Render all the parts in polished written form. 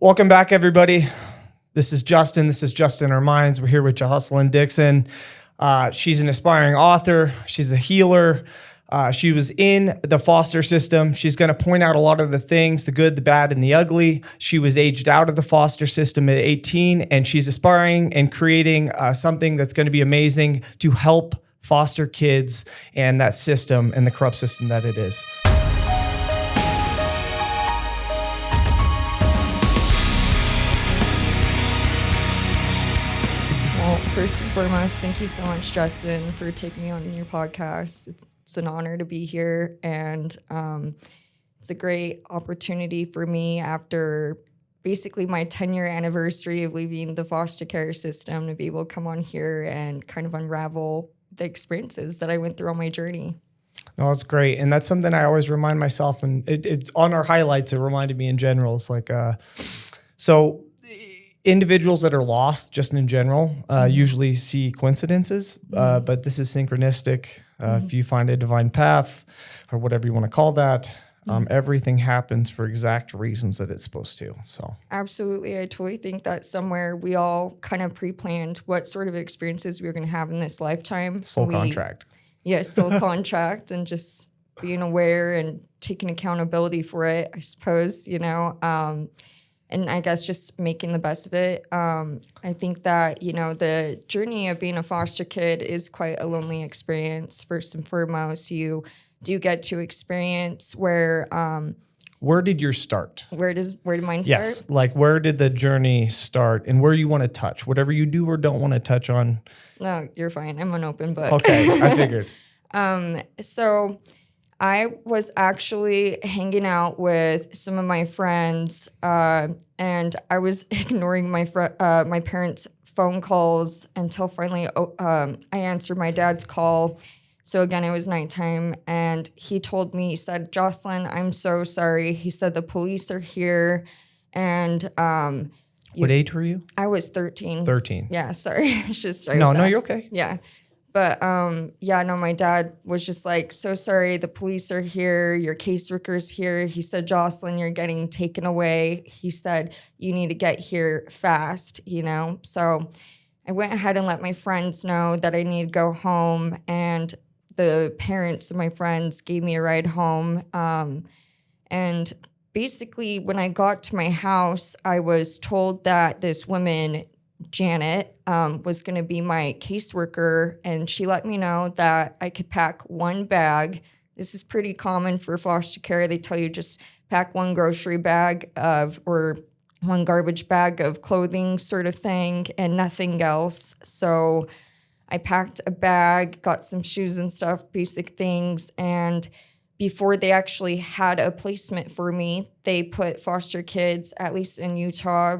Welcome back, everybody. This is Justin. This is Just in Our Minds. We're here with Jocelynn Dixon. She's an aspiring author. She's a healer. She was in the foster system. She's going to point out a lot of the things, the good, the bad, and the ugly. She was aged out of the foster system at 18, and she's aspiring and creating something that's going to be amazing to help foster kids and that system and the corrupt system that it is. First and foremost, thank you so much, Justin, for taking me on your podcast. It's an honor to be here, and it's a great opportunity for me after basically my 10-year anniversary of leaving the foster care system to be able to come on here and kind of unravel the experiences that I went through on my journey. No, it's great. And that's something I always remind myself, and it's on our highlights, it reminded me in general. It's like, so individuals that are lost just in general usually see coincidences, but this is synchronistic. If you find a divine path or whatever you want to call that, everything happens for exact reasons that it's supposed to. So absolutely. I totally think that somewhere we all kind of pre-planned what sort of experiences we were going to have in this lifetime. Soul contract. Yes, soul contract, and just being aware and taking accountability for it, I suppose, and I guess just making the best of it. I think that, the journey of being a foster kid is quite a lonely experience. First and foremost, you do get to experience where did yours start? Where did mine start? Yes, like where did the journey start and where you want to touch? Whatever you do or don't want to touch on. No, you're fine. I'm an open book. Okay, I figured. So I was actually hanging out with some of my friends, and I was ignoring my parents' phone calls until finally I answered my dad's call. So again, it was nighttime, and he told me, he said, "Jocelynn, I'm so sorry." He said, "The police are here," and what age were you? I was 13. 13. Yeah, sorry. I should start No, with no, that. you're okay. Yeah. But my dad was just like, "So sorry, the police are here, your caseworker's here." He said, "Jocelynn, you're getting taken away." He said, "You need to get here fast," So I went ahead and let my friends know that I need to go home, and the parents of my friends gave me a ride home. And basically, when I got to my house, I was told that this woman, Janet, was going to be my caseworker, and she let me know that I could pack one bag. This is pretty common for foster care. They tell you just pack one grocery bag or one garbage bag of clothing sort of thing and nothing else. So I packed a bag, got some shoes and stuff, basic things, and before they actually had a placement for me, they put foster kids, at least in Utah,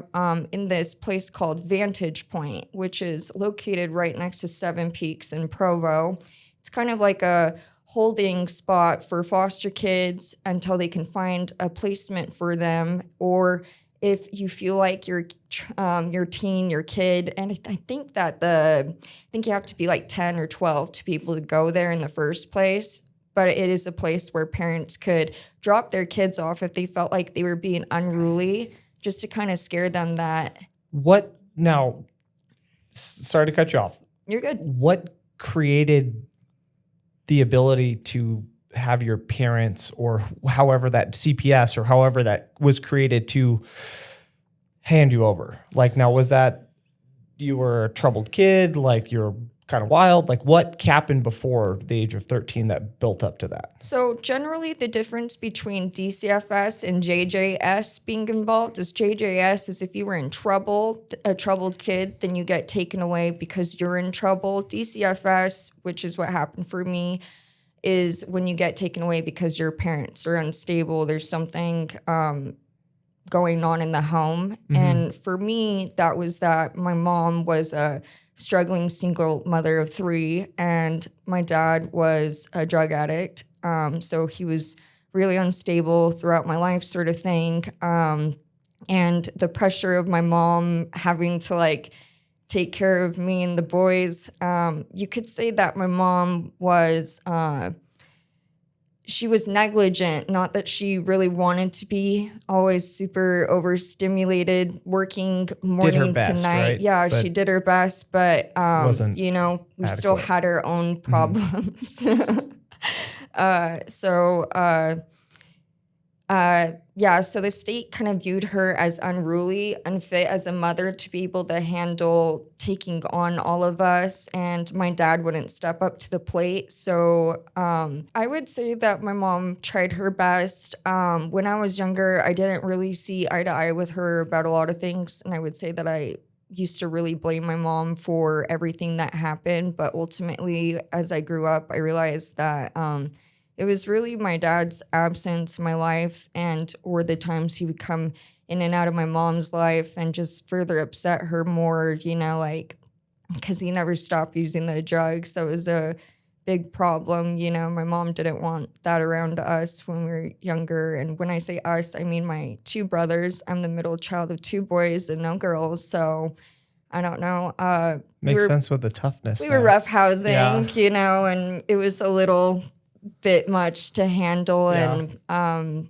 in this place called Vantage Point, which is located right next to Seven Peaks in Provo. It's kind of like a holding spot for foster kids until they can find a placement for them, or if you feel like your teen, your kid, and I think you have to be like 10 or 12 to be able to go there in the first place. But it is a place where parents could drop their kids off if they felt like they were being unruly, just to kind of scare them that. What now? Sorry to cut you off. You're good. What created the ability to have your parents, or however that CPS or however that was created, to hand you over? Like, now, was that you were a troubled kid? Like, you're kind of wild? Like, what happened before the age of 13 that built up to that? So generally the difference between DCFS and JJS being involved is JJS is if you were in trouble, a troubled kid, then you get taken away because you're in trouble. DCFS, which is what happened for me, is when you get taken away because your parents are unstable. There's something going on in the home. Mm-hmm. And for me, that was that my mom was a struggling single mother of 3, and my dad was a drug addict. So he was really unstable throughout my life, sort of thing. And the pressure of my mom having to take care of me and the boys. You could say that my mom was she was negligent, not that she really wanted to be, always super overstimulated, working morning best, to night. right? Yeah, But she did her best, but wasn't you know, we still adequate. had our own problems. Yeah, so the state kind of viewed her as unruly, unfit as a mother to be able to handle taking on all of us, and my dad wouldn't step up to the plate. So I would say that my mom tried her best. When I was younger, I didn't really see eye to eye with her about a lot of things, and I would say that I used to really blame my mom for everything that happened. But ultimately, as I grew up, I realized that it was really my dad's absence in my life, and or the times he would come in and out of my mom's life and just further upset her more, you know, like, because he never stopped using the drugs. So it was a big problem. You know, my mom didn't want that around us when we were younger. And when I say us, I mean my two brothers. I'm the middle child of two boys and no girls. So I don't know. Makes sense with the toughness. We were roughhousing, Yeah. you know, and it was a little bit much to handle. Yeah. And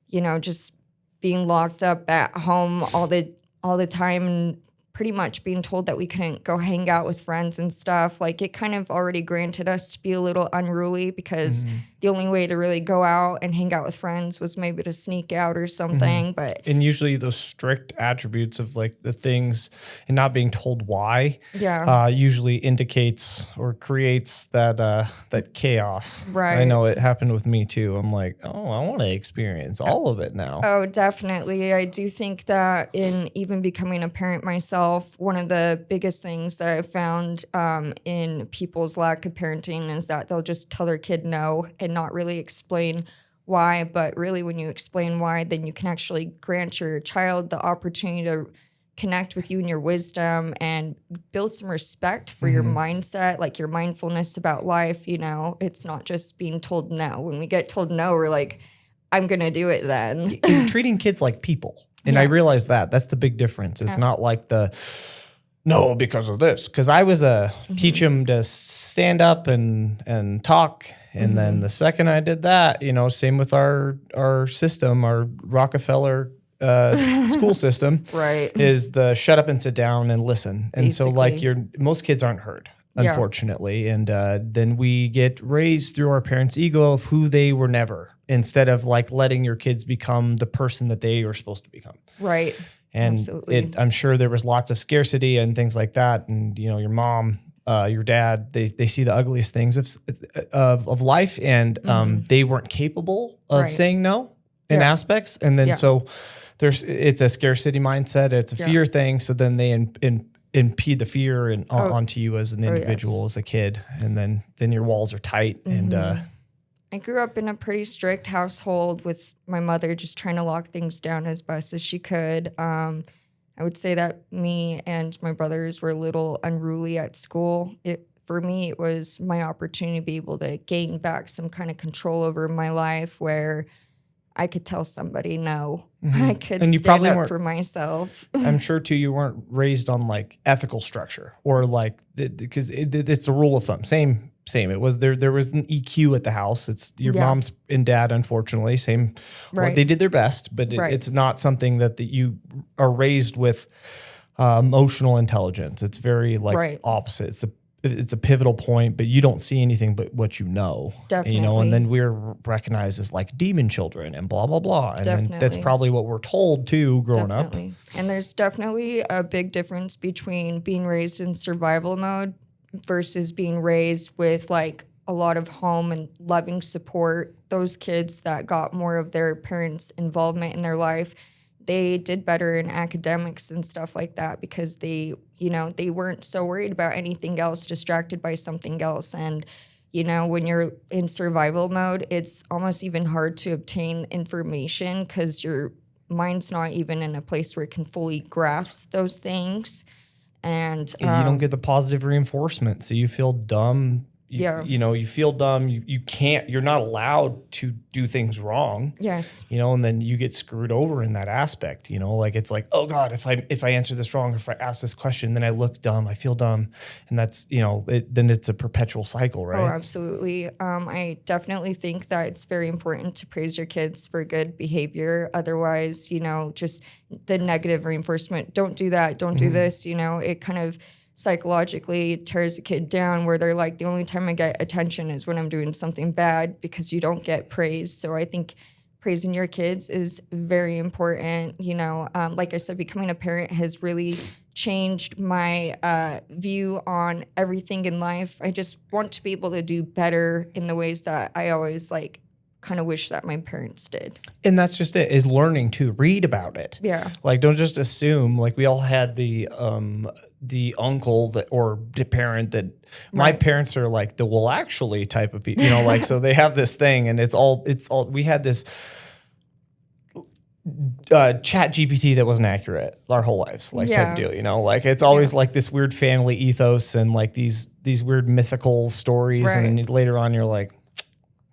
you know, just being locked up at home all the time and pretty much being told that we couldn't go hang out with friends and stuff. Like, it kind of already granted us to be a little unruly, because the only way to really go out and hang out with friends was maybe to sneak out or something. But And usually those strict attributes of like the things and not being told why, usually indicates or creates that chaos. Right. I know it happened with me too. I'm like, oh, I want to experience all of it now. Oh, definitely. I do think that in even becoming a parent myself, one of the biggest things that I've found in people's lack of parenting is that they'll just tell their kid no and not really explain why. But really, when you explain why, then you can actually grant your child the opportunity to connect with you and your wisdom and build some respect for your mindset, like your mindfulness about life. You know, it's not just being told no. When we get told no, we're like, I'm going to do it then. And treating kids like people. And I realized that's the big difference. It's not like no, because of this. Because I was teach them to stand up and talk. And then the second I did that, you know, same with our system, our Rockefeller school system, Right. is the shut up and sit down and listen. And so like Basically. most kids aren't heard, unfortunately. And then we get raised through our parents' ego of who they were never, instead of like letting your kids become the person that they are supposed to become. Right. And Absolutely. I'm sure there was lots of scarcity and things like that. And, you know, your mom, your dad, they see the ugliest things of life, and they weren't capable of saying no in aspects. And then so it's a scarcity mindset. It's a fear thing. So then they impede the fear onto you as an individual, as a kid. And then your walls are tight. And I grew up in a pretty strict household with my mother just trying to lock things down as best as she could. I would say that me and my brothers were a little unruly at school. For me, it was my opportunity to be able to gain back some kind of control over my life, where I could tell somebody no. I could And you stand probably up weren't- for myself. I'm sure too, you weren't raised on like ethical structure or like, because it's a rule of thumb. Same. It was there was an EQ at the house. It's your mom's and dad, unfortunately, same. Well, Right. they did their best, but it's not something that you are raised with emotional intelligence. It's very like opposite. It's a pivotal point, but you don't see anything but what you know. Definitely. You know, and then we're recognized as like demon children and blah, blah, blah. And then that's probably what we're told too growing up. And there's definitely a big difference between being raised in survival mode versus being raised with like a lot of home and loving support. Those kids that got more of their parents' involvement in their life, they did better in academics and stuff like that, because they weren't so worried about anything else, distracted by something else. And, you know, when you're in survival mode, it's almost even hard to obtain information because your mind's not even in a place where it can fully grasp those things. And you don't get the positive reinforcement, so you feel dumb, You feel dumb. You can't, you're not allowed to do things wrong. Yes. And then you get screwed over in that aspect, like, it's like, oh God, if I answer this wrong, if I ask this question, then I look dumb, I feel dumb. And that's, then it's a perpetual cycle, right? Oh, absolutely. I definitely think that it's very important to praise your kids for good behavior. Otherwise, just the negative reinforcement, don't do that, don't do this, it kind of psychologically tears a kid down where they're like, the only time I get attention is when I'm doing something bad because you don't get praise. So I think praising your kids is very important. Like I said, becoming a parent has really changed my view on everything in life. I just want to be able to do better in the ways that I always kind of wish that my parents did. And that's just it, is learning to read about it. Yeah. Like, don't just assume, like, we all had the uncle or the parent that my parents are like the well actually type of people, so they have this thing, and it's all we had this chat GPT that wasn't accurate our whole lives, type of deal, it's always like this weird family ethos and like these weird mythical stories. And then later on you're like,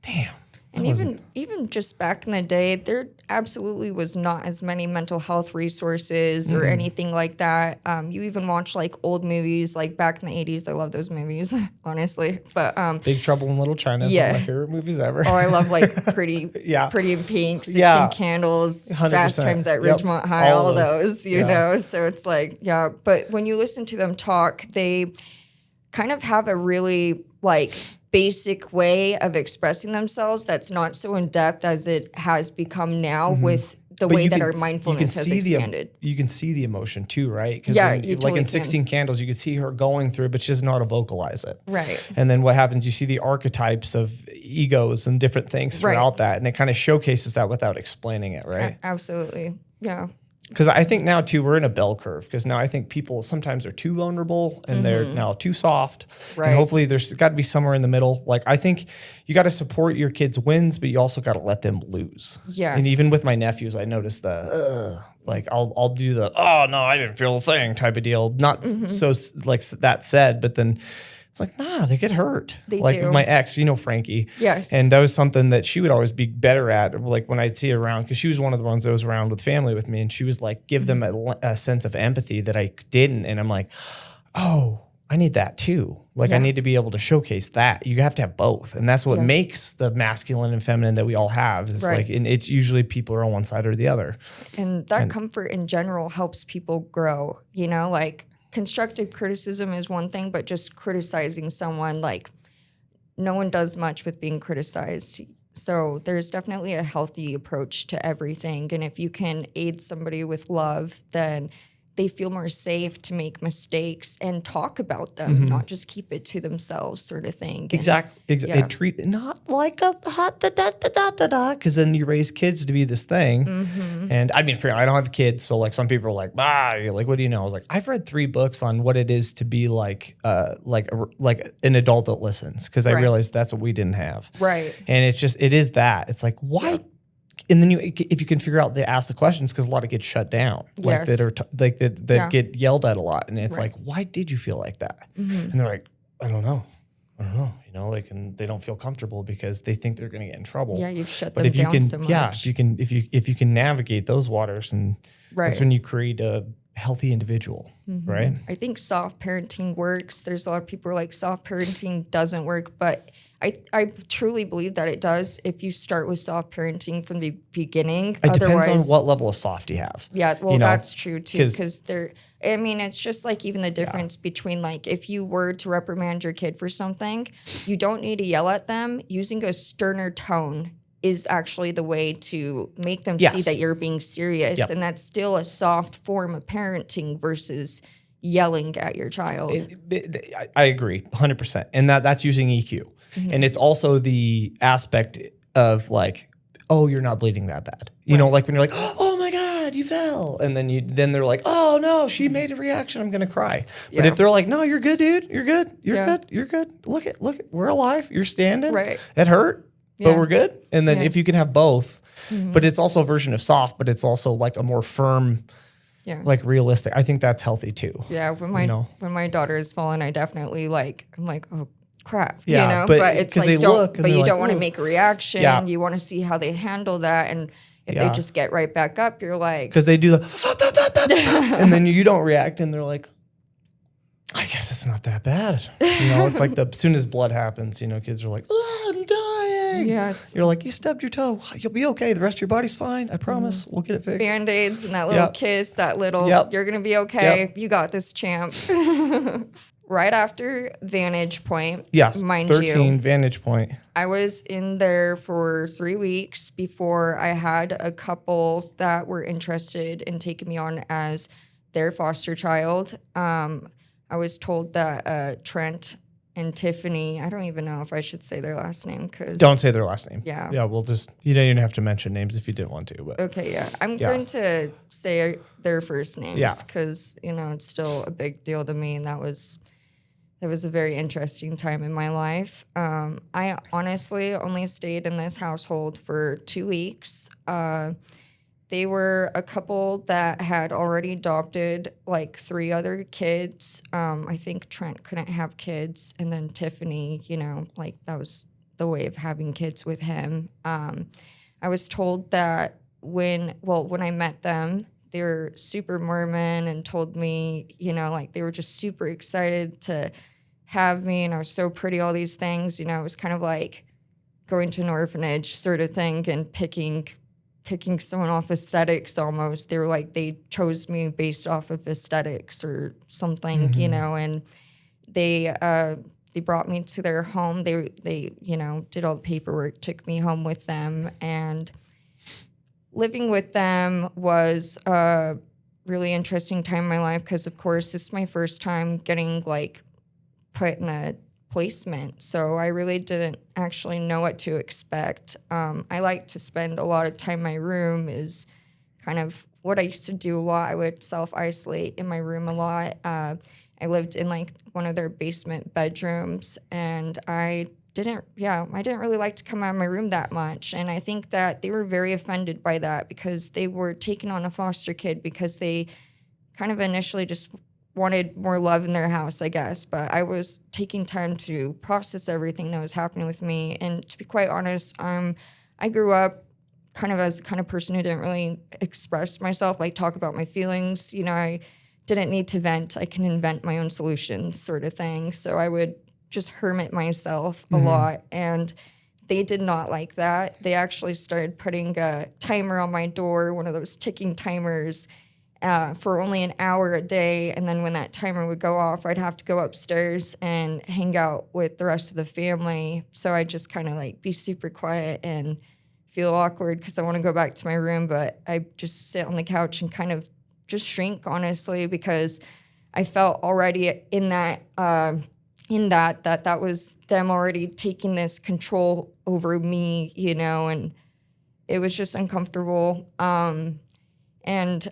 damn. And even just back in the day, there absolutely was not as many mental health resources or anything like that. You even watch old movies like back in the 80s. I love those movies, honestly. But Big Trouble in Little China is one of my favorite movies ever. Oh, I love Pretty in Pink, 16 Candles, 100%. Fast Times at Ridgemont High, all those, you know. So it's but when you listen to them talk, they kind of have a really basic way of expressing themselves that's not so in depth as it has become now with the way that our mindfulness has expanded. You can see the emotion too, right? Because you totally in 16 Candles, you could see her going through it, but she doesn't know how to vocalize it. Right. And then what happens, you see the archetypes of egos and different things throughout that. And it kind of showcases that without explaining it, right? Absolutely. Yeah. Because I think now, too, we're in a bell curve. Because now I think people sometimes are too vulnerable and they're now too soft. Right. And hopefully there's got to be somewhere in the middle. I think you got to support your kids' wins, but you also got to let them lose. Yes. And even with my nephews, I noticed I'll do the, oh, no, I didn't feel a thing type of deal. Not so that said, but then it's like, nah, they get hurt. They do. With my ex, Frankie. Yes. And that was something that she would always be better at, when I'd see her around, because she was one of the ones that was around with family with me, and she was give them a sense of empathy that I didn't. And I'm like, oh, I need that too. I need to be able to showcase that. You have to have both. And that's what makes the masculine and feminine that we all have. It's and it's usually people are on one side or the other. And that comfort in general helps people grow, constructive criticism is one thing, but just criticizing someone, no one does much with being criticized. So there's definitely a healthy approach to everything. And if you can aid somebody with love, then they feel more safe to make mistakes and talk about them, not just keep it to themselves, sort of thing. Exactly. Yeah. Treat not like a hot because then you raise kids to be this thing. And I mean, I don't have kids, so some people are like, what do you know? I was like, I've read 3 books on what it is to be like an adult that listens, because I realized that's what we didn't have. Right. And it is that. It's like, why? Yeah. And then if you can figure out, they ask the questions, because a lot of get shut down, that are that get yelled at a lot, and it's why did you feel like that? And they're like, I don't know, and they don't feel comfortable because they think they're going to get in trouble. Yeah, you've shut them down so much. Yeah, if you can navigate those waters, and that's when you create a healthy individual, right? I think soft parenting works. There's a lot of people who are like, soft parenting doesn't work, but I truly believe that it does if you start with soft parenting from the beginning. It depends on what level of soft you have. Yeah, well, that's true too, because it's just even the difference between if you were to reprimand your kid for something, you don't need to yell at them. Using a sterner tone is actually the way to make them see that you're being serious. Yep. And that's still a soft form of parenting versus yelling at your child. I agree 100%. And that's using EQ. And it's also the aspect of oh, you're not bleeding that bad. You know, when you're like, oh my God, you fell. And then they're like, oh no, she made a reaction, I'm going to cry. But if they're like, no, you're good, dude. You're good. You're good. Look at, we're alive. You're standing. Right. It hurt, but we're good. And then if you can have both, but it's also a version of soft, but it's also a more firm, realistic. I think that's healthy too. Yeah. When my daughter has fallen, I definitely I'm like, oh crap, Yeah, you know, but- but it's 'cause they like, don't, look and but you they're don't like, want to "Ugh." make a reaction. Yeah. You want to see how they handle that. And if Yeah. they just get right back up, you're like, Because they do the and then you don't react, and they're like, I guess it's not that bad. You know, it's like as soon as blood happens, you know, kids are like, oh, I'm dying. yes, You're like, you stubbed your toe. You'll be okay. The rest of your body's fine. I promise. We'll get it fixed. Band-Aids and that little Yep. kiss, that little, Yep. you're going to be okay. Yep. You got this, champ. Right after Vantage Point, Yes, mind 13 you, Vantage Point. I was in there for 3 weeks before I had a couple that were interested in taking me on as their foster child. I was told that Trent and Tiffany, I don't even know if I should say their last name because Don't say their last name. Yeah. Yeah, we'll just, you don't even have to mention names if you didn't want to. But Okay, yeah. I'm Yeah. going to say their first names Yeah. because, you know, it's still a big deal to me. And that was a very interesting time in my life. I honestly only stayed in this household for 2 weeks. They were a couple that had already adopted like 3 other kids. I think Trent couldn't have kids. And then Tiffany, you know, like that was the way of having kids with him. I was told that when I met them, they were super Mormon and told me, you know, like they were just super excited to have me. And I was so pretty, all these things, you know, it was kind of like going to an orphanage sort of thing and picking someone off aesthetics almost. They were like, they chose me based off of aesthetics or something, you know, and they brought me to their home. They, you know, did all the paperwork, took me home with them, and living with them was a really interesting time in my life because, of course, this is my first time getting, like, put in a placement. So I really didn't actually know what to expect. I like to spend a lot of time in my room is kind of what I used to do a lot. I would self-isolate in my room a lot. I lived in, like, one of their basement bedrooms, and I didn't really like to come out of my room that much. And I think that they were very offended by that because they were taking on a foster kid because they kind of initially just wanted more love in their house, I guess. But I was taking time to process everything that was happening with me. And to be quite honest, I grew up kind of as the kind of person who didn't really express myself, like talk about my feelings. You know, I didn't need to vent. I can invent my own solutions sort of thing. So I would just hermit myself a lot. And they did not like that. They actually started putting a timer on my door, one of those ticking timers, for only an hour a day. And then when that timer would go off, I'd have to go upstairs and hang out with the rest of the family. So I just kind of like be super quiet and feel awkward because I want to go back to my room. But I just sit on the couch and kind of just shrink, honestly, because I felt already in that that was them already taking this control over me, you know, and it was just uncomfortable. And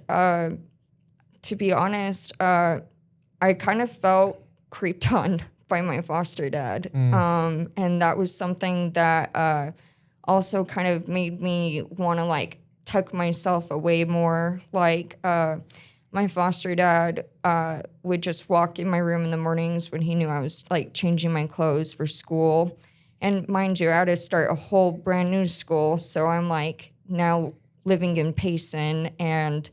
to be honest, I kind of felt creeped on by my foster dad. And that was something that also kind of made me want to like tuck myself away more. Like my foster dad would just walk in my room in the mornings when he knew I was like changing my clothes for school. And mind you, I had to start a whole brand new school. So I'm like now living in Payson and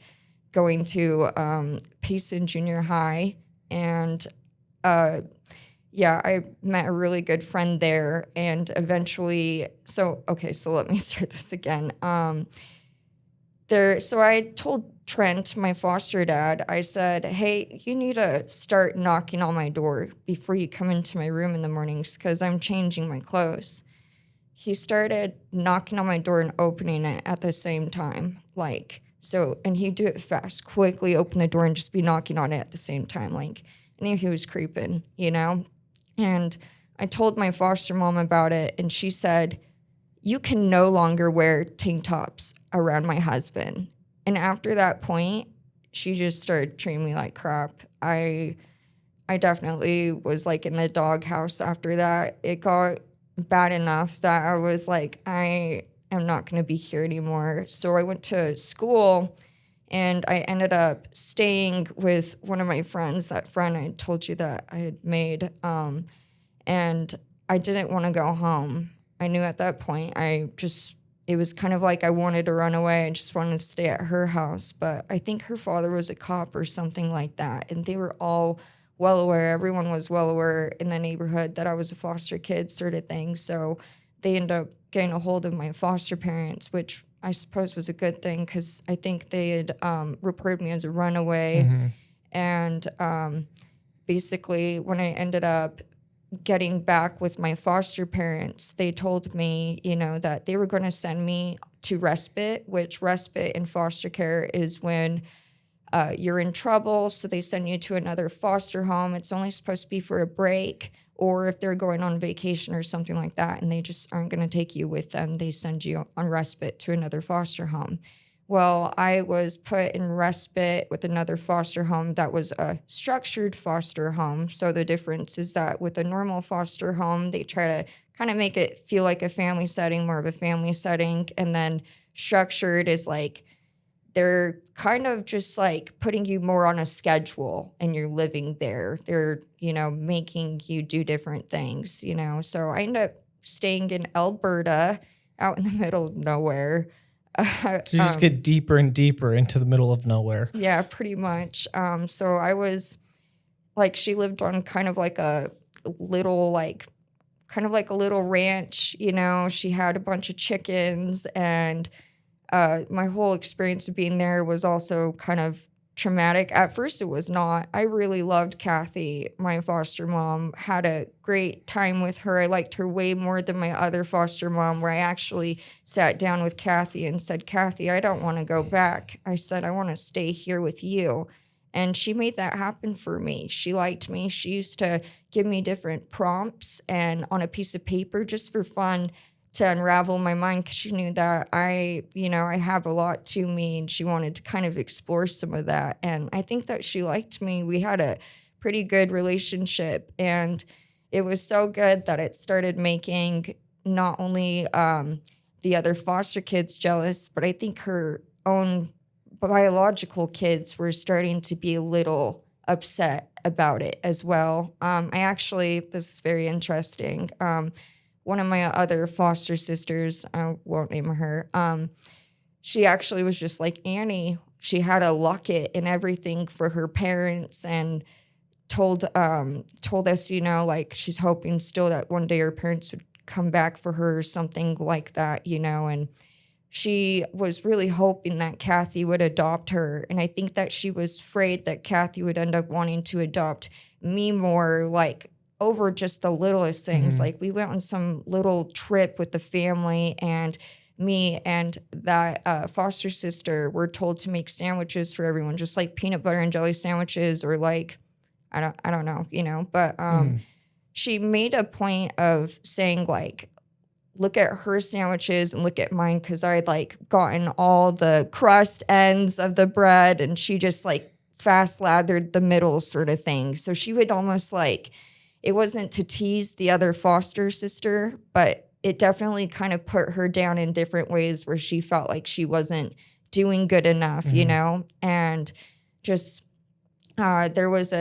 going to Payson Junior High. And I met a really good friend there. And eventually, so let me start this again. So I told Trent, my foster dad, I said, hey, you need to start knocking on my door before you come into my room in the mornings because I'm changing my clothes. He started knocking on my door and opening it at the same time. And he'd do it fast, quickly open the door and just be knocking on it at the same time. Like, I knew he was creeping, you know? And I told my foster mom about it, and she said, you can no longer wear tank tops around my husband. And after that point, she just started treating me like crap. I definitely was like in the doghouse after that. It got bad enough that I was like, I am not going to be here anymore. So I went to school, and I ended up staying with one of my friends, that friend I told you that I had made. And I didn't want to go home. I knew at that point it was kind of like I wanted to run away. I just wanted to stay at her house. But I think her father was a cop or something like that. And they were all well aware. Everyone was well aware in the neighborhood that I was a foster kid sort of thing. So they ended up getting a hold of my foster parents, which I suppose was a good thing because I think they had reported me as a runaway. And basically, when I ended up getting back with my foster parents, they told me, that they were going to send me to respite, which respite in foster care is when you're in trouble. So they send you to another foster home. It's only supposed to be for a break or if they're going on vacation or something like that, and they just aren't going to take you with them. They send you on respite to another foster home. Well, I was put in respite with another foster home that was a structured foster home. So the difference is that with a normal foster home, they try to kind of make it feel like a family setting, more of a family setting. And then structured is like they're kind of just like putting you more on a schedule and you're living there. They're, making you do different things, So I ended up staying in Alberta out in the middle of nowhere. So you just get deeper and deeper into the middle of nowhere. Yeah, pretty much. So I was like, she lived on kind of like a little, ranch, she had a bunch of chickens, and my whole experience of being there was also kind of traumatic. At first, it was not. I really loved Kathy, my foster mom, had a great time with her. I liked her way more than my other foster mom, where I actually sat down with Kathy and said, Kathy, I don't want to go back. I said, I want to stay here with you. And she made that happen for me. She liked me. She used to give me different prompts and on a piece of paper just for fun to unravel my mind, because she knew that I have a lot to me, and she wanted to kind of explore some of that. And I think that she liked me. We had a pretty good relationship, and it was so good that it started making not only the other foster kids jealous, but I think her own biological kids were starting to be a little upset about it as well. This is very interesting. One of my other foster sisters, I won't name her, she actually was just like Annie. She had a locket and everything for her parents, and told us, like she's hoping still that one day her parents would come back for her or something like that, and she was really hoping that Kathy would adopt her. And I think that she was afraid that Kathy would end up wanting to adopt me more, like over just the littlest things. Like we went on some little trip with the family, and me and that foster sister were told to make sandwiches for everyone, just like peanut butter and jelly sandwiches, or like, I don't know, but she made a point of saying like, look at her sandwiches and look at mine, because I had like gotten all the crust ends of the bread, and she just like fast lathered the middle sort of thing. So she would almost like, it wasn't to tease the other foster sister, but it definitely kind of put her down in different ways where she felt like she wasn't doing good enough, and just there was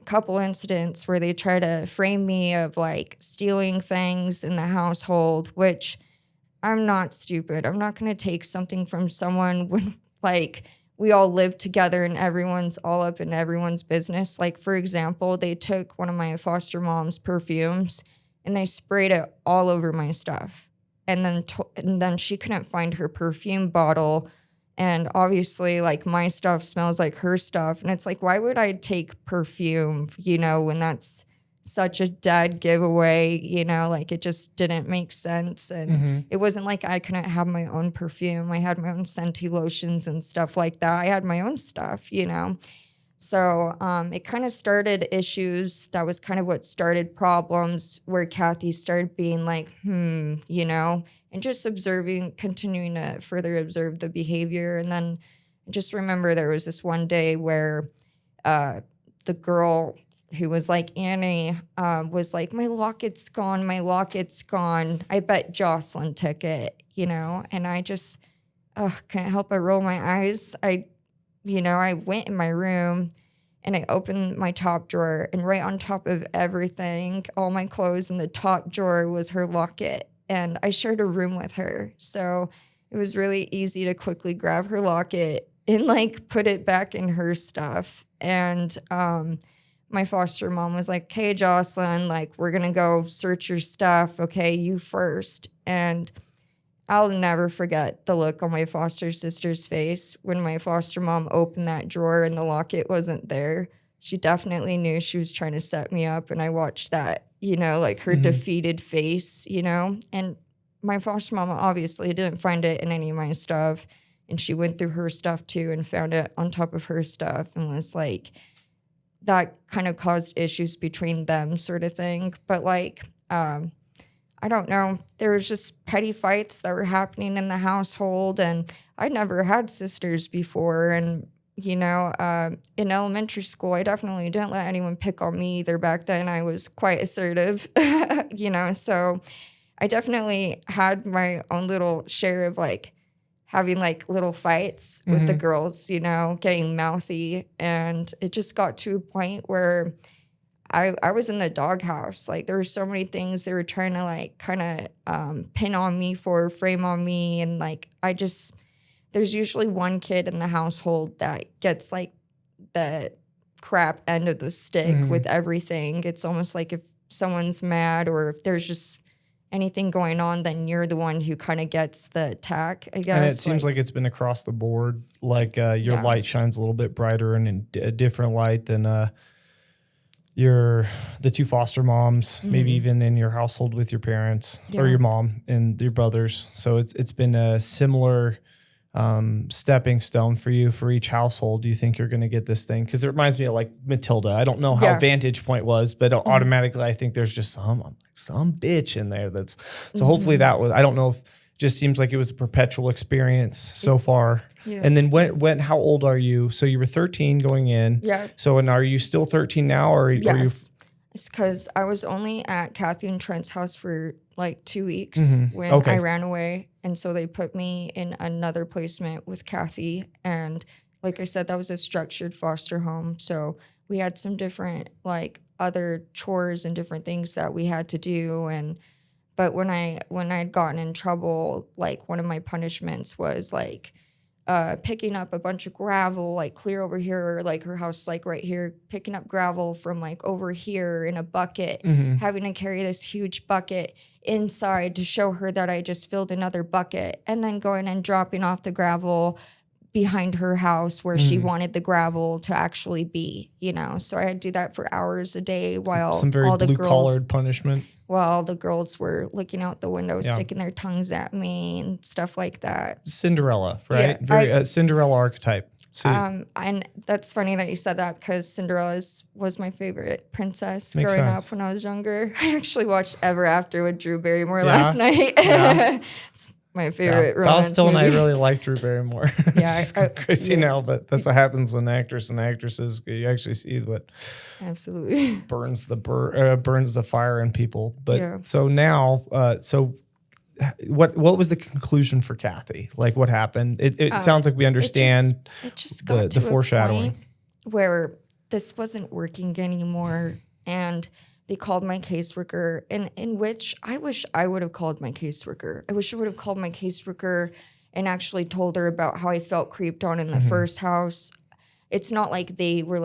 couple incidents where they tried to frame me of like stealing things in the household, which I'm not stupid. I'm not going to take something from someone when like we all live together and everyone's all up in everyone's business. Like, for example, they took one of my foster mom's perfumes and they sprayed it all over my stuff. And then she couldn't find her perfume bottle. And obviously, like, my stuff smells like her stuff. And it's like, why would I take perfume, when that's such a dead giveaway, like it just didn't make sense. And it wasn't like I couldn't have my own perfume. I had my own scenty lotions and stuff like that. I had my own stuff, So it kind of started issues. That was kind of what started problems, where Kathy started being like, and just continuing to further observe the behavior. And then I just remember there was this one day where the girl who was like Annie was like, my locket's gone. I bet Jocelynn took it, and I just couldn't help but roll my eyes. I went in my room And I opened my top drawer, and right on top of everything, all my clothes in the top drawer was her locket. And I shared a room with her. So it was really easy to quickly grab her locket and like put it back in her stuff. And my foster mom was like, "Okay, Jocelynn, like we're going to go search your stuff. Okay, you first." And I'll never forget the look on my foster sister's face when my foster mom opened that drawer and the locket wasn't there. She definitely knew she was trying to set me up. And I watched that, like her defeated face, And my foster mom obviously didn't find it in any of my stuff. And she went through her stuff too and found it on top of her stuff and was like, that kind of caused issues between them sort of thing. But I don't know. There was just petty fights that were happening in the household, and I never had sisters before. And, in elementary school, I definitely didn't let anyone pick on me either. Back then, I was quite assertive, so I definitely had my own little share of having little fights with the girls, getting mouthy. And it just got to a point where I was in the doghouse. There were so many things they were trying to kind of pin on me frame on me. And there's usually one kid in the household that gets the crap end of the stick with everything. It's almost like if someone's mad or if there's just anything going on, then you're the one who kind of gets the attack, I guess. And it seems like it's been across the board. Your light shines a little bit brighter and in a different light than the two foster moms, maybe even in your household with your parents or your mom and your brothers. So it's been a similar stepping stone for you for each household. Do you think you're going to get this thing? Because it reminds me of Matilda. I don't know how Vantage Point was, but automatically I think there's just some bitch in there that's so hopefully that was, I don't know if it just seems like it was a perpetual experience so far. Yeah. And then how old are you? So you were 13 going in. Yeah. So, and are you still 13 now or yes. are you? It's because I was only at Kathy and Trent's house for 2 weeks when I ran away. And so they put me in another placement with Kathy. And like I said, that was a structured foster home. So we had some different other chores and different things that we had to do. But when I'd gotten in trouble, one of my punishments was picking up a bunch of gravel, clear over here, her house, right here, picking up gravel from over here in a bucket, having to carry this huge bucket inside to show her that I just filled another bucket, and then going and dropping off the gravel behind her house where she wanted the gravel to actually be, So I had to do that for hours a day while some very all the blue-collared punishment. While the girls were looking out the window, sticking their tongues at me and stuff like that. Cinderella, right? Yeah, Very Cinderella archetype. So, and that's funny that you said that because Cinderella was my favorite princess Makes growing sense. up when I was younger. I actually watched Ever After with Drew Barrymore last night. It's my favorite romance That was still movie. when I really liked Drew Barrymore. Yeah, She's crazy now, but that's what happens when actors and actresses, you actually see what absolutely burns the fire in people. But so now, what was the conclusion for Kathy? What happened? It sounds like we understand it just got to foreshadowing. a point where this wasn't working anymore, and they called my caseworker, in which I wish I would have called my caseworker. I wish I would have called my caseworker and actually told her about how I felt creeped on in the first house. It's not like they were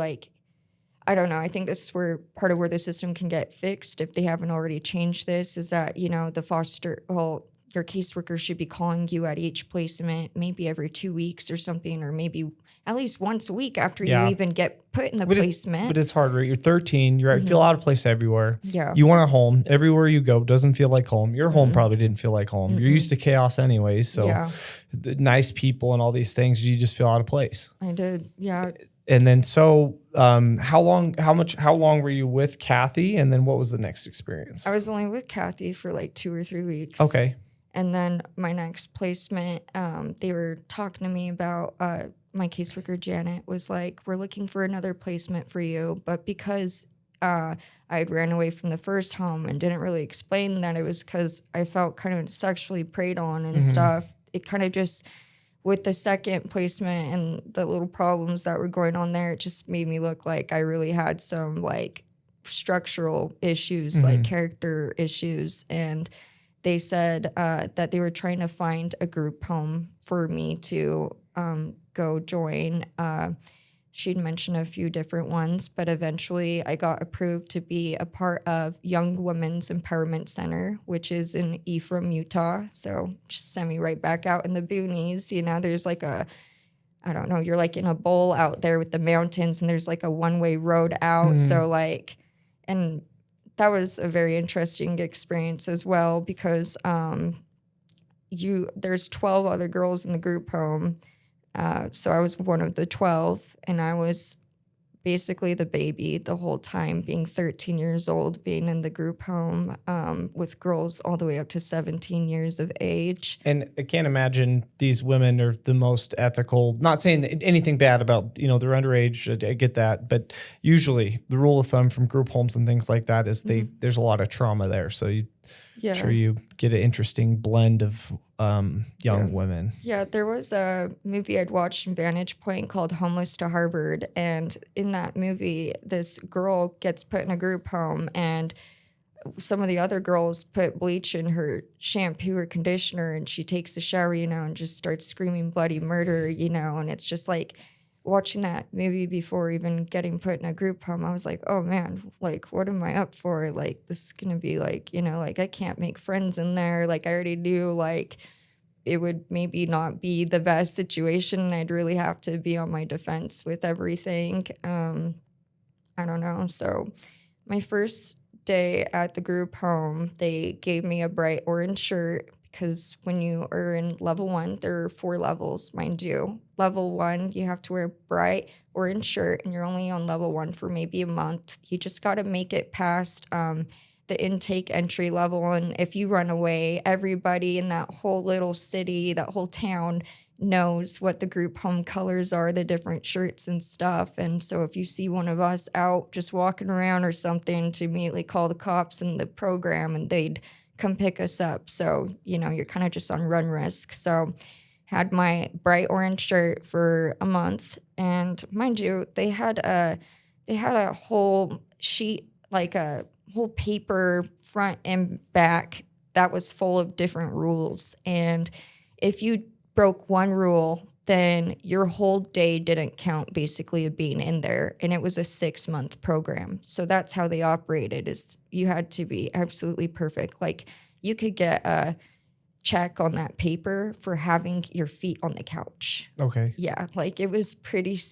I don't know. I think this is part of where the system can get fixed if they haven't already changed this, is that, your caseworker should be calling you at each placement maybe every 2 weeks or something, or maybe at least once a week after you even get put in the placement. But it's hard, right? You're 13. You feel out of place everywhere. Yeah. You want a home. Everywhere you go doesn't feel like home. Your home probably didn't feel like home. You're used to chaos anyways. So the nice people and all these things, you just feel out of place. I did. Yeah. And then how long were you with Kathy? And then what was the next experience? I was only with Kathy for 2 or 3 weeks. Okay. And then my next placement, they were talking to me about my caseworker, Janet, was like, we're looking for another placement for you. But because I had ran away from the first home and didn't really explain that it was because I felt kind of sexually preyed on and stuff, it kind of just with the second placement and the little problems that were going on there, it just made me look like I really had some like structural issues, like character issues. And they said that they were trying to find a group home for me to go join. She'd mentioned a few different ones, but eventually I got approved to be a part of Young Women's Empowerment Center, which is in Ephraim, Utah. So just send me right back out in the boonies. You know, there's like I don't know, you're like in a bowl out there with the mountains and there's like a one-way road out. So like, and that was a very interesting experience as well because there's 12 other girls in the group home. So I was one of the 12, and I was basically the baby the whole time, being 13 years old, being in the group home with girls all the way up to 17 years of age. And I can't imagine these women are the most ethical. Not saying anything bad about, they're underage. I get that. But usually the rule of thumb from group homes and things like that is there's a lot of trauma there. So sure you get an interesting blend of young women. Yeah, there was a movie I'd watched in Vantage Point called Homeless to Harvard. And in that movie, this girl gets put in a group home and some of the other girls put bleach in her shampoo or conditioner and she takes a shower, and just starts screaming bloody murder, and it's just like watching that movie before even getting put in a group home, I was like, oh man, like, what am I up for? Like, this is going to be like, like I can't make friends in there. Like I already knew like it would maybe not be the best situation. I'd really have to be on my defense with everything. I don't know. So my first day at the group home, they gave me a bright orange shirt because when you are in level 1, there are 4 levels, mind you. Level 1, you have to wear a bright orange shirt, and you're only on level 1 for maybe a month. You just got to make it past the intake entry level, and if you run away, everybody in that whole little city, that whole town, knows what the group home colors are, the different shirts and stuff. And so if you see one of us out just walking around or something, to immediately call the cops and the program, and they'd come pick us up. So, you're kind of just on run risk. So had my bright orange shirt for a month. And mind you, they had a whole sheet, like a whole paper front and back that was full of different rules. And if you broke one rule, then your whole day didn't count basically of being in there. And it was a 6-month program. So that's how they operated, is you had to be absolutely perfect. Like you could get a check on that paper for having your feet on the couch. Okay. Yeah. Like it was pretty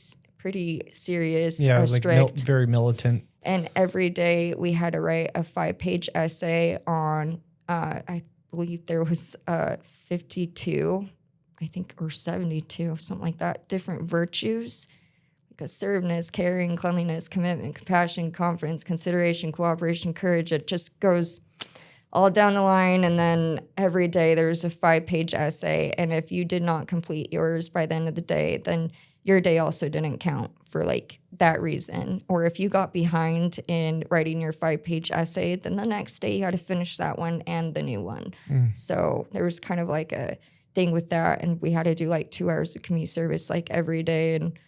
serious. Yeah. It was strict. Very militant. And every day we had to write a 5-page essay on, I believe there was 52, I think, or 72, something like that, different virtues, like assertiveness, caring, cleanliness, commitment, compassion, confidence, consideration, cooperation, courage. It just goes all down the line. And then every day there's a 5-page essay. And if you did not complete yours by the end of the day, then your day also didn't count for like that reason. Or if you got behind in writing your 5-page essay, then the next day you had to finish that one and the new one. So there was kind of like a thing with that. And we had to do like 2 hours of community service like every day. And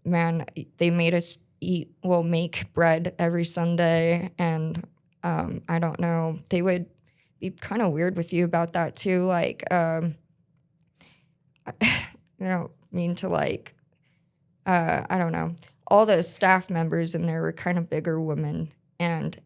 man, they made us make bread every Sunday. And I don't know, they would be kind of weird with you about that too. Like, mean to like, I don't know. All the staff members in there were kind of bigger women, and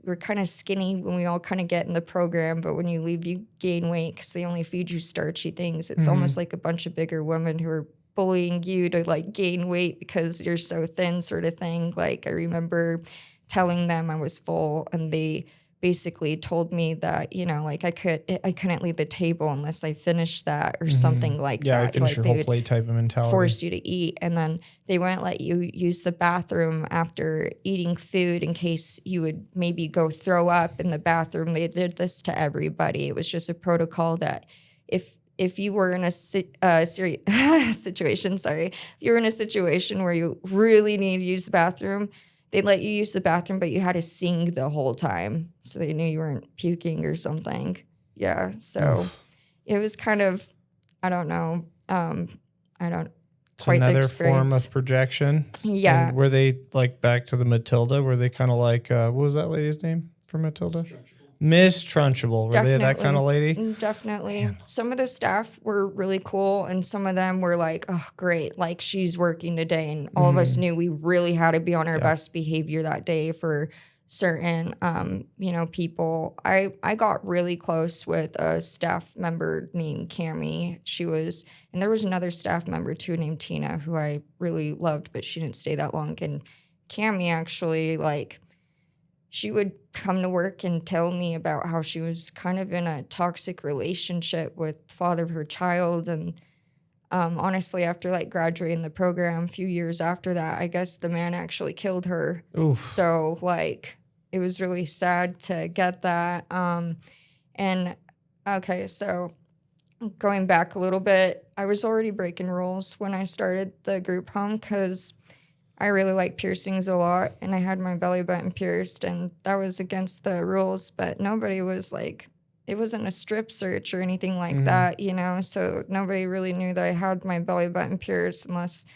we're kind of skinny when we all kind of get in the program, but when you leave, you gain weight because they only feed you starchy things. It's almost like a bunch of bigger women who are bullying you to like gain weight because you're so thin, sort of thing. Like I remember telling them I was full, and they basically told me that, like I couldn't leave the table unless I finished that or something like that. Yeah, finish like your whole plate type of mentality. Force you to eat, and then they wouldn't let you use the bathroom after eating food in case you would maybe go throw up in the bathroom. They did this to everybody. It was just a protocol that if you were in a situation, if you were in a situation where you really need to use the bathroom, they'd let you use the bathroom, but you had to sing the whole time so they knew you weren't puking or something. Yeah, so it was kind of, I don't know. I don't It's quite the another form experience. of projection. Yeah. And were they like back to the Matilda? Were they kind of like, what was that lady's name for Matilda? Miss Trunchbull. Were they that kind of lady? Definitely. Man. Some of the staff were really cool, and some of them were like, oh, great, like she's working today. And all of us knew we really had to be on our best behavior that day for certain, people. I got really close with a staff member named Cammie. And there was another staff member too named Tina who I really loved, but she didn't stay that long. And Cammie actually, like, she would come to work and tell me about how she was kind of in a toxic relationship with the father of her child. And honestly, after like graduating the program, a few years after that, I guess the man actually killed her. Oof. So like, it was really sad to get that. And okay, so going back a little bit, I was already breaking rules when I started the group home because I really like piercings a lot, and I had my belly button pierced, and that was against the rules, but nobody was like, it wasn't a strip search or anything like that, so nobody really knew that I had my belly button pierced unless,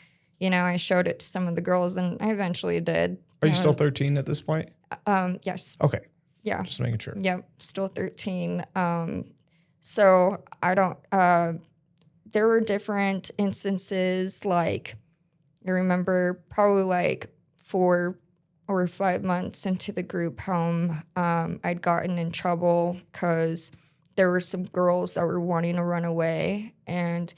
I showed it to some of the girls, and I eventually did. Are you still 13 at this point? Yes. Okay. Yeah. Just making sure. Yep. Still 13. So I don't, there were different instances, like, I remember probably like 4 or 5 months into the group home, I'd gotten in trouble because there were some girls that were wanting to run away, and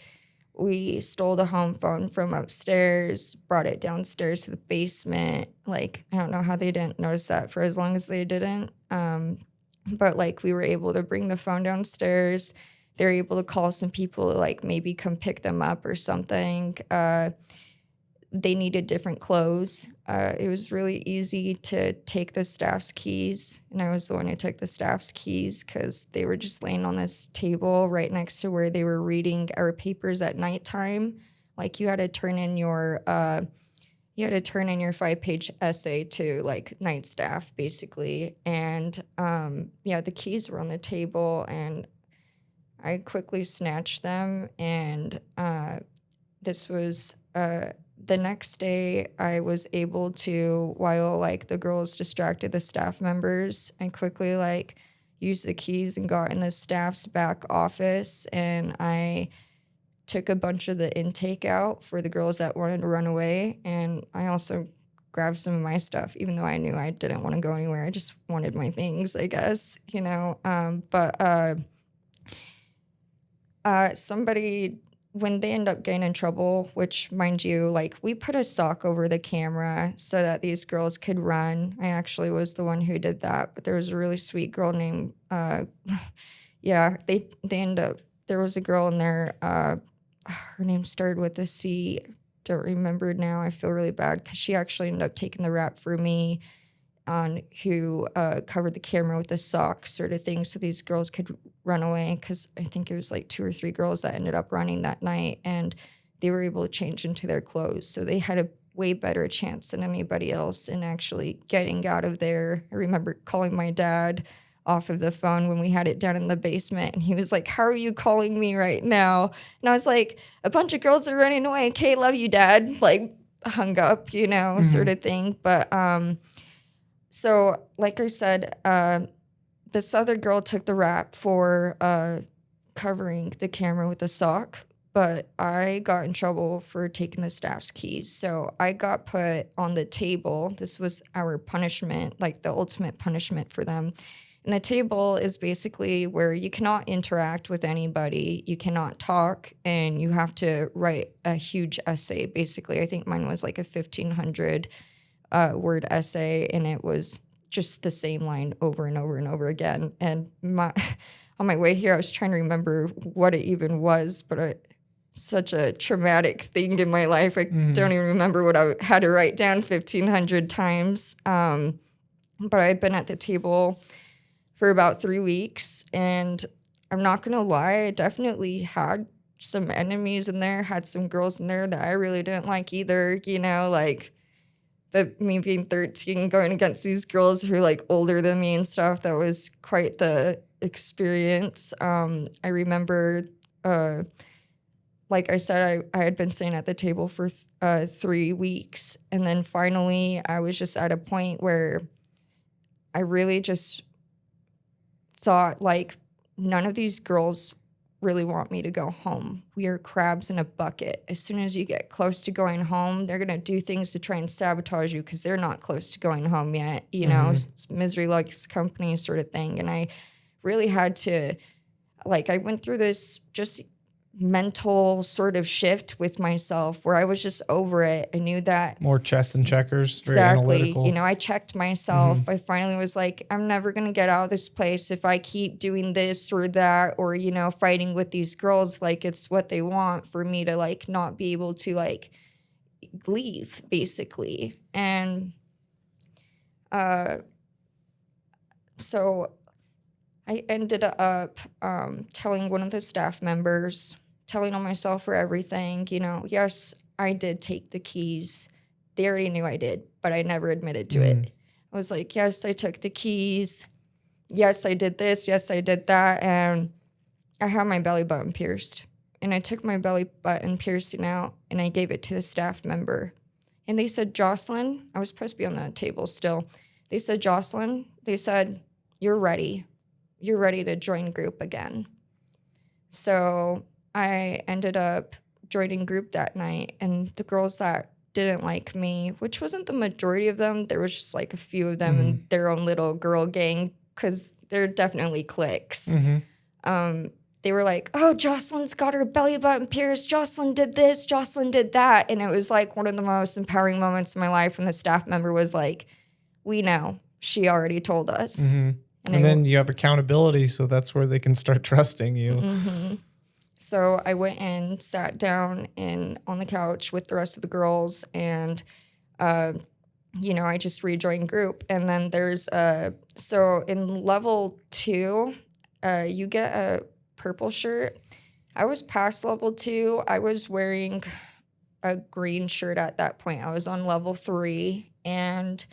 we stole the home phone from upstairs, brought it downstairs to the basement. Like, I don't know how they didn't notice that for as long as they didn't. But like, we were able to bring the phone downstairs. They were able to call some people to like maybe come pick them up or something. They needed different clothes. It was really easy to take the staff's keys, and I was the one who took the staff's keys because they were just laying on this table right next to where they were reading our papers at nighttime. Like, you had to turn in your 5-page essay to like night staff basically, and the keys were on the table, and I quickly snatched them, and this was. The next day, I was able to, while like the girls distracted the staff members, I quickly like used the keys and got in the staff's back office, and I took a bunch of the intake out for the girls that wanted to run away, and I also grabbed some of my stuff, even though I knew I didn't want to go anywhere. I just wanted my things, I guess, somebody, when they end up getting in trouble, which, mind you, like, we put a sock over the camera so that these girls could run. I actually was the one who did that, but there was a really sweet girl named, they end up, there was a girl in there, her name started with a C, don't remember now, I feel really bad, because she actually ended up taking the rap for me, on who covered the camera with a sock sort of thing so these girls could run away, because I think it was like 2 or 3 girls that ended up running that night, and they were able to change into their clothes. So they had a way better chance than anybody else in actually getting out of there. I remember calling my dad off of the phone when we had it down in the basement, and he was like, "How are you calling me right now?" And I was like, "A bunch of girls are running away. Okay, love you, Dad." Like, hung up, sort of thing. But so, like I said, this other girl took the rap for covering the camera with a sock, but I got in trouble for taking the staff's keys. So I got put on the table. This was our punishment, like the ultimate punishment for them. And the table is basically where you cannot interact with anybody, you cannot talk, and you have to write a huge essay. Basically, I think mine was like a 1,500 word essay, and it was just the same line over and over and over again. And on my way here, I was trying to remember what it even was, but such a traumatic thing in my life. I don't even remember what I had to write down 1,500 times. But I'd been at the table for about 3 weeks, and I'm not going to lie, I definitely had some enemies in there, had some girls in there that I really didn't like either, but me being 13, going against these girls who are like older than me and stuff, that was quite the experience. I remember like I said, I had been sitting at the table for 3 weeks. And then finally, I was just at a point where I really just thought, like, none of these girls really want me to go home. We are crabs in a bucket. As soon as you get close to going home, they're going to do things to try and sabotage you because they're not close to going home yet. You know, it's misery likes company sort of thing. And I really had to, like, I went through this just mental sort of shift with myself where I was just over it. I knew that More chess and checkers, very exactly. analytical. You know, I checked myself. I finally was like, I'm never going to get out of this place if I keep doing this or that, or, you know, fighting with these girls. Like, it's what they want for me to, like, not be able to, like, leave, basically. And so I ended up telling one of the staff members, telling on myself for everything. You know, yes, I did take the keys. They already knew I did, but I never admitted to it. I was like, yes, I took the keys. Yes, I did this. Yes, I did that. And I had my belly button pierced. And I took my belly button piercing out and I gave it to the staff member. And they said, Jocelynn, I was supposed to be on the table still. They said, Jocelynn, they said, you're ready. You're ready to join group again. So I ended up joining group that night, and the girls that didn't like me, which wasn't the majority of them, there was just like a few of them in their own little girl gang, because they're definitely cliques. They were like, oh, Jocelynn's got her belly button pierced. Jocelynn did this. Jocelynn did that. And it was like one of the most empowering moments in my life when the staff member was like, we know. She already told us. And then you have accountability, so that's where they can start trusting you. So I went and sat down on the couch with the rest of the girls, and you know, I just rejoined group. And then there's so in level 2, you get a purple shirt. I was past level 2. I was wearing a green shirt at that point. I was on level 3, and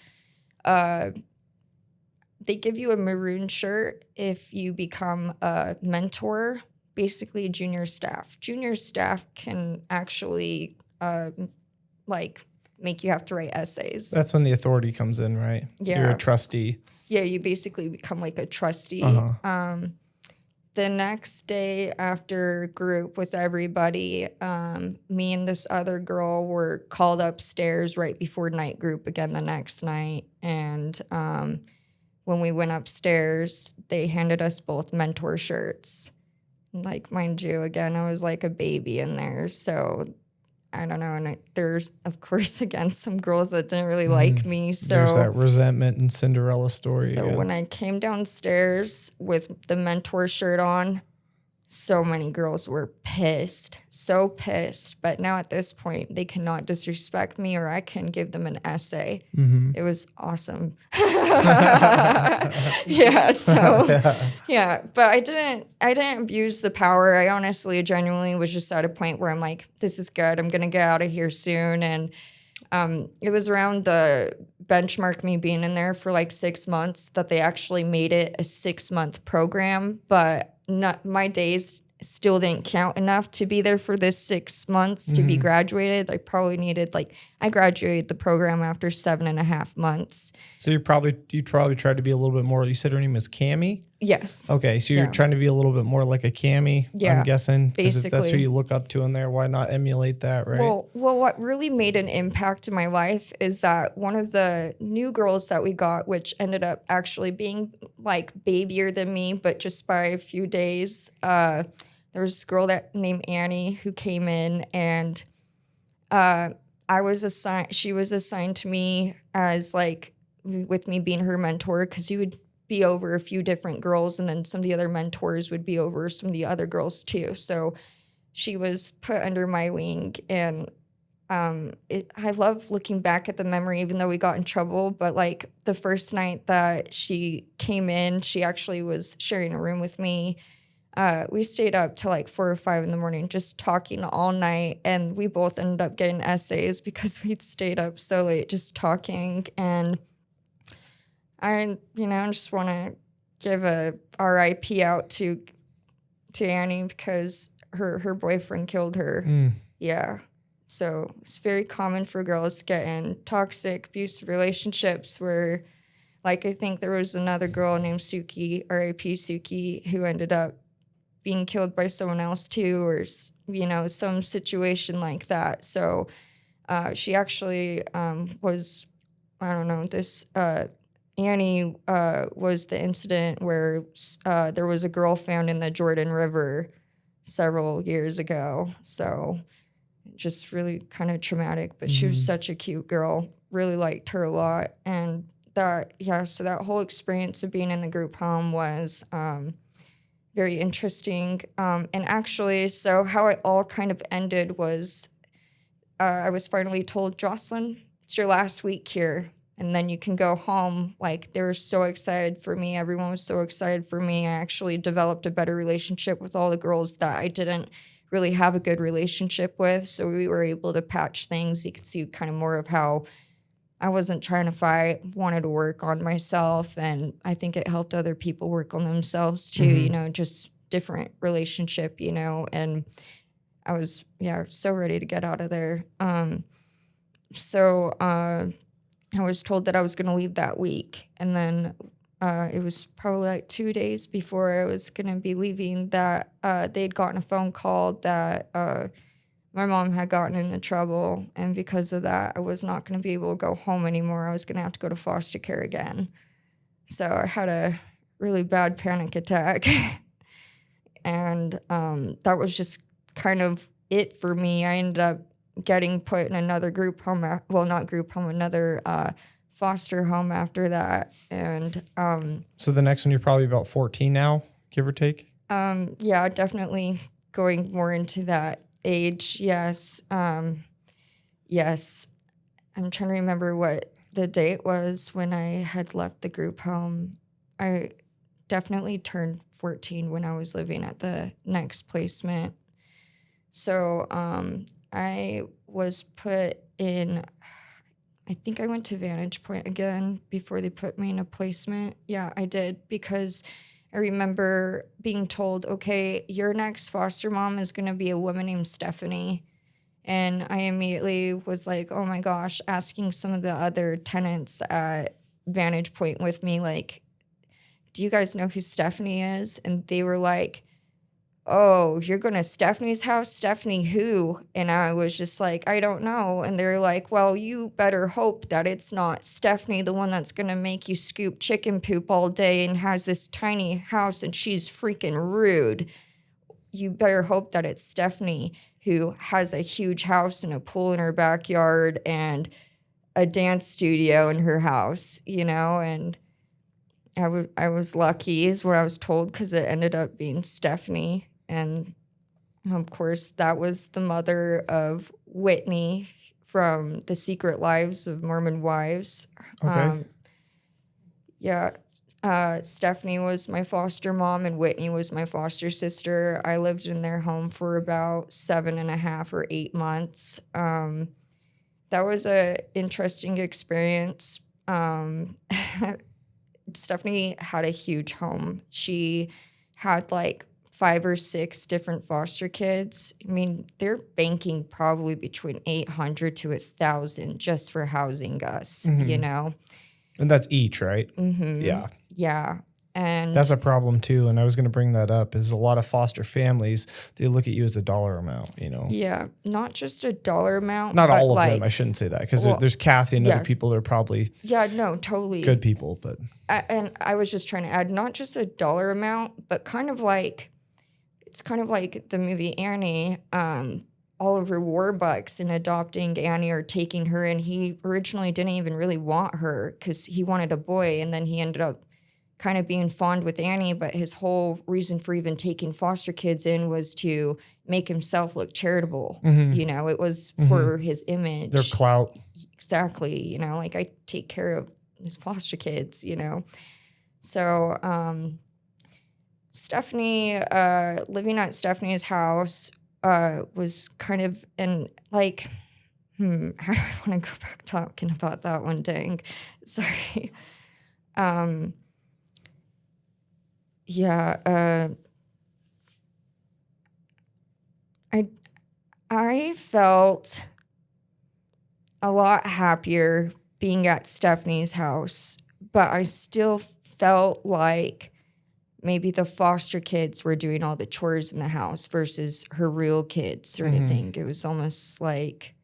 they give you a maroon shirt if you become a mentor, basically junior staff. Junior staff can actually like make you have to write essays. That's when the authority comes in, right? Yeah. You're a trustee. Yeah, you basically become like a trustee. The next day after group with everybody, me and this other girl were called upstairs right before night group again the next night. And when we went upstairs, they handed us both mentor shirts. Like, mind you, again, I was like a baby in there. So I don't know. And there's, of course, again, some girls that didn't really like me. So there's that resentment and Cinderella story. So when I came downstairs with the mentor shirt on, so many girls were pissed, so pissed. But now at this point, they cannot disrespect me, or I can give them an essay. It was awesome. Yeah. So yeah, but I didn't abuse the power. I honestly, genuinely was just at a point where I'm like, this is good. I'm gonna get out of here soon. And it was around the benchmark me being in there for like 6 months that they actually made it a 6-month program, but my days still didn't count enough to be there for this 6 months to be graduated. I probably needed, like, I graduated the program after 7.5 months. So you probably tried to be a little bit more. You said her name is Cammie? Yes. Okay, so you're trying to be a little bit more like a Cammie, I'm guessing. Because if that's who you look up to in there, why not emulate that, right? Well, what really made an impact in my life is that one of the new girls that we got, which ended up actually being like babier than me, but just by a few days, there was this girl named Annie who came in, and she was assigned to me as, like, with me being her mentor, because you would be over a few different girls, and then some of the other mentors would be over some of the other girls too. So she was put under my wing, and I love looking back at the memory, even though we got in trouble. But like the first night that she came in, she actually was sharing a room with me. We stayed up till like 4 or 5 in the morning, just talking all night. And we both ended up getting essays because we'd stayed up so late just talking. And I, just want to give a RIP out to Annie, because her boyfriend killed her. Yeah. So it's very common for girls to get in toxic, abusive relationships where, like, I think there was another girl named Suki, R.I.P. Suki, who ended up being killed by someone else too, or, some situation like that. So she actually was, I don't know, Annie was the incident where there was a girl found in the Jordan River several years ago. So just really kind of traumatic, but she was such a cute girl. Really liked her a lot. And so that whole experience of being in the group home was very interesting. And actually, so how it all kind of ended was I was finally told, Jocelynn, it's your last week here. And then you can go home. Like, they were so excited for me. Everyone was so excited for me. I actually developed a better relationship with all the girls that I didn't really have a good relationship with. So we were able to patch things. You could see kind of more of how I wasn't trying to fight, wanted to work on myself. And I think it helped other people work on themselves too, just different relationship, and I was, so ready to get out of there. I was told that I was going to leave that week. And then it was probably like 2 days before I was going to be leaving that they'd gotten a phone call that my mom had gotten into trouble. And because of that, I was not going to be able to go home anymore. I was going to have to go to foster care again. So I had a really bad panic attack. And that was just kind of it for me. I ended up getting put in another group home, another foster home after that. And so the next one, you're probably about 14 now, give or take? Yeah, definitely going more into that age. Yes. Yes. I'm trying to remember what the date was when I had left the group home. I definitely turned 14 when I was living at the next placement. So I was put in, I think I went to Vantage Point again before they put me in a placement. Yeah, I did, because I remember being told, okay, your next foster mom is going to be a woman named Stephanie. And I immediately was like, oh my gosh, asking some of the other tenants at Vantage Point with me, like, do you guys know who Stephanie is? And they were like, oh, you're going to Stephanie's house? Stephanie who? And I was just like, I don't know. And they're like, well, you better hope that it's not Stephanie, the one that's going to make you scoop chicken poop all day and has this tiny house and she's freaking rude. You better hope that it's Stephanie, who has a huge house and a pool in her backyard and a dance studio in her house, and I was lucky is what I was told, because it ended up being Stephanie. And of course, that was the mother of Whitney from The Secret Lives of Mormon Wives. Okay. Stephanie was my foster mom and Whitney was my foster sister. I lived in their home for about 7.5 or 8 months. That was a interesting experience. Stephanie had a huge home. She had like 5 or 6 different foster kids. I mean, they're banking probably between 800 to 1,000 just for housing us, And that's each, right? Yeah. Yeah. And that's a problem too. And I was going to bring that up, is a lot of foster families, they look at you as a dollar amount, Yeah, not just a dollar amount. Not but all of them. I shouldn't say that, because there's Kathy and other people that are probably totally good people. But and I was just trying to add, not just a dollar amount, but it's kind of like the movie Annie. Oliver Warbucks in adopting Annie or taking her, and he originally didn't even really want her because he wanted a boy, and then he ended up kind of being fond with Annie, but his whole reason for even taking foster kids in was to make himself look charitable. It was for his image. Their clout. Exactly. Like, I take care of his foster kids, So Stephanie, living at Stephanie's house was kind of how do I want to go back talking about that one? Dang. Sorry. I felt a lot happier being at Stephanie's house, but I still felt like maybe the foster kids were doing all the chores in the house versus her real kids sort of thing. It was almost like,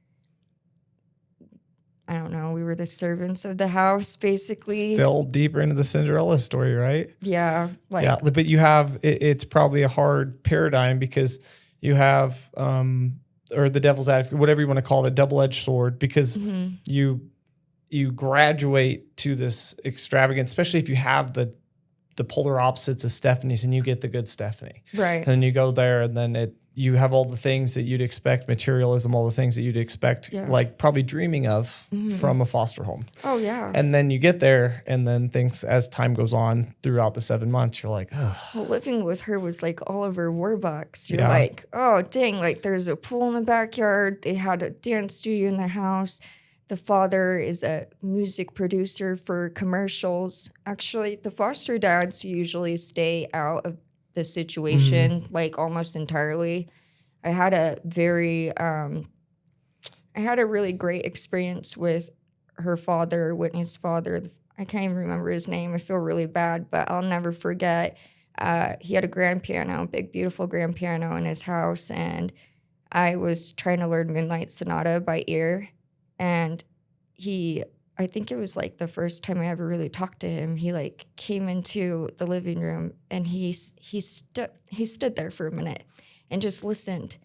I don't know, we were the servants of the house, basically. Still deeper into the Cinderella story, right? Yeah. Like, Yeah, but you have it's probably a hard paradigm because you have or the devil's advocate, whatever you want to call it, double-edged sword, because you graduate to this extravagance, especially if you have the polar opposites of Stephanie's and you get the good Stephanie. right. And then you go there and then you have all the things that you'd expect, materialism, all the things that you'd expect, like probably dreaming of from a foster home. Oh, yeah. And then you get there and then things, as time goes on throughout the 7 months, you're like, ugh. Well, living with her was like all of her Warbucks. You're Yeah. like, oh, dang, like there's a pool in the backyard. They had a dance studio in the house. The father is a music producer for commercials. Actually, the foster dads usually stay out of the situation, like almost entirely. I had a really great experience with her father, Whitney's father. I can't even remember his name. I feel really bad, but I'll never forget. He had a grand piano, big, beautiful grand piano in his house, and I was trying to learn Moonlight Sonata by ear. And I think it was like the first time I ever really talked to him. He like came into the living room and he stood there for a minute and just listened.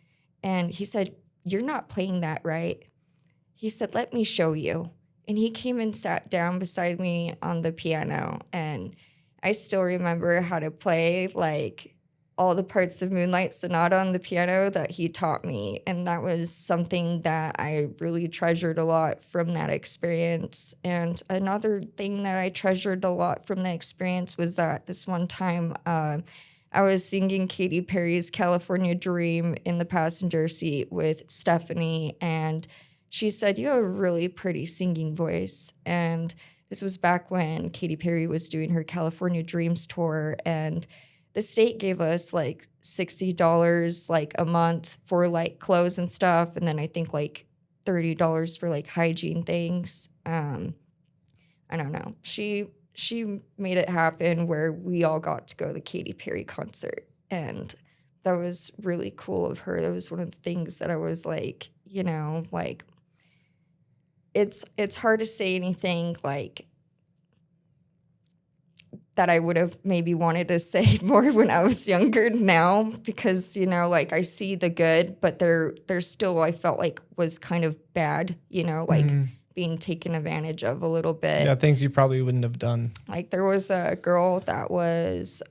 And he said, "You're not playing that right." He said, "Let me show you." And he came and sat down beside me on the piano. And I still remember how to play like all the parts of Moonlight Sonata on the piano that he taught me. And that was something that I really treasured a lot from that experience. And another thing that I treasured a lot from the experience was that this one time I was singing Katy Perry's California Dream in the passenger seat with Stephanie. And she said, "You have a really pretty singing voice." And this was back when Katy Perry was doing her California Dreams tour. And the state gave us like $60 like a month for like clothes and stuff. And then I think like $30 for like hygiene things. I don't know. She made it happen where we all got to go to the Katy Perry concert. And that was really cool of her. That was one of the things that I was like, you know, like it's hard to say anything like that I would have maybe wanted to say more when I was younger now, because, you know, like I see the good, but there's still, I felt like was kind of bad, you know, like being taken advantage of a little bit. Yeah, things you probably wouldn't have done. Like there was a girl that was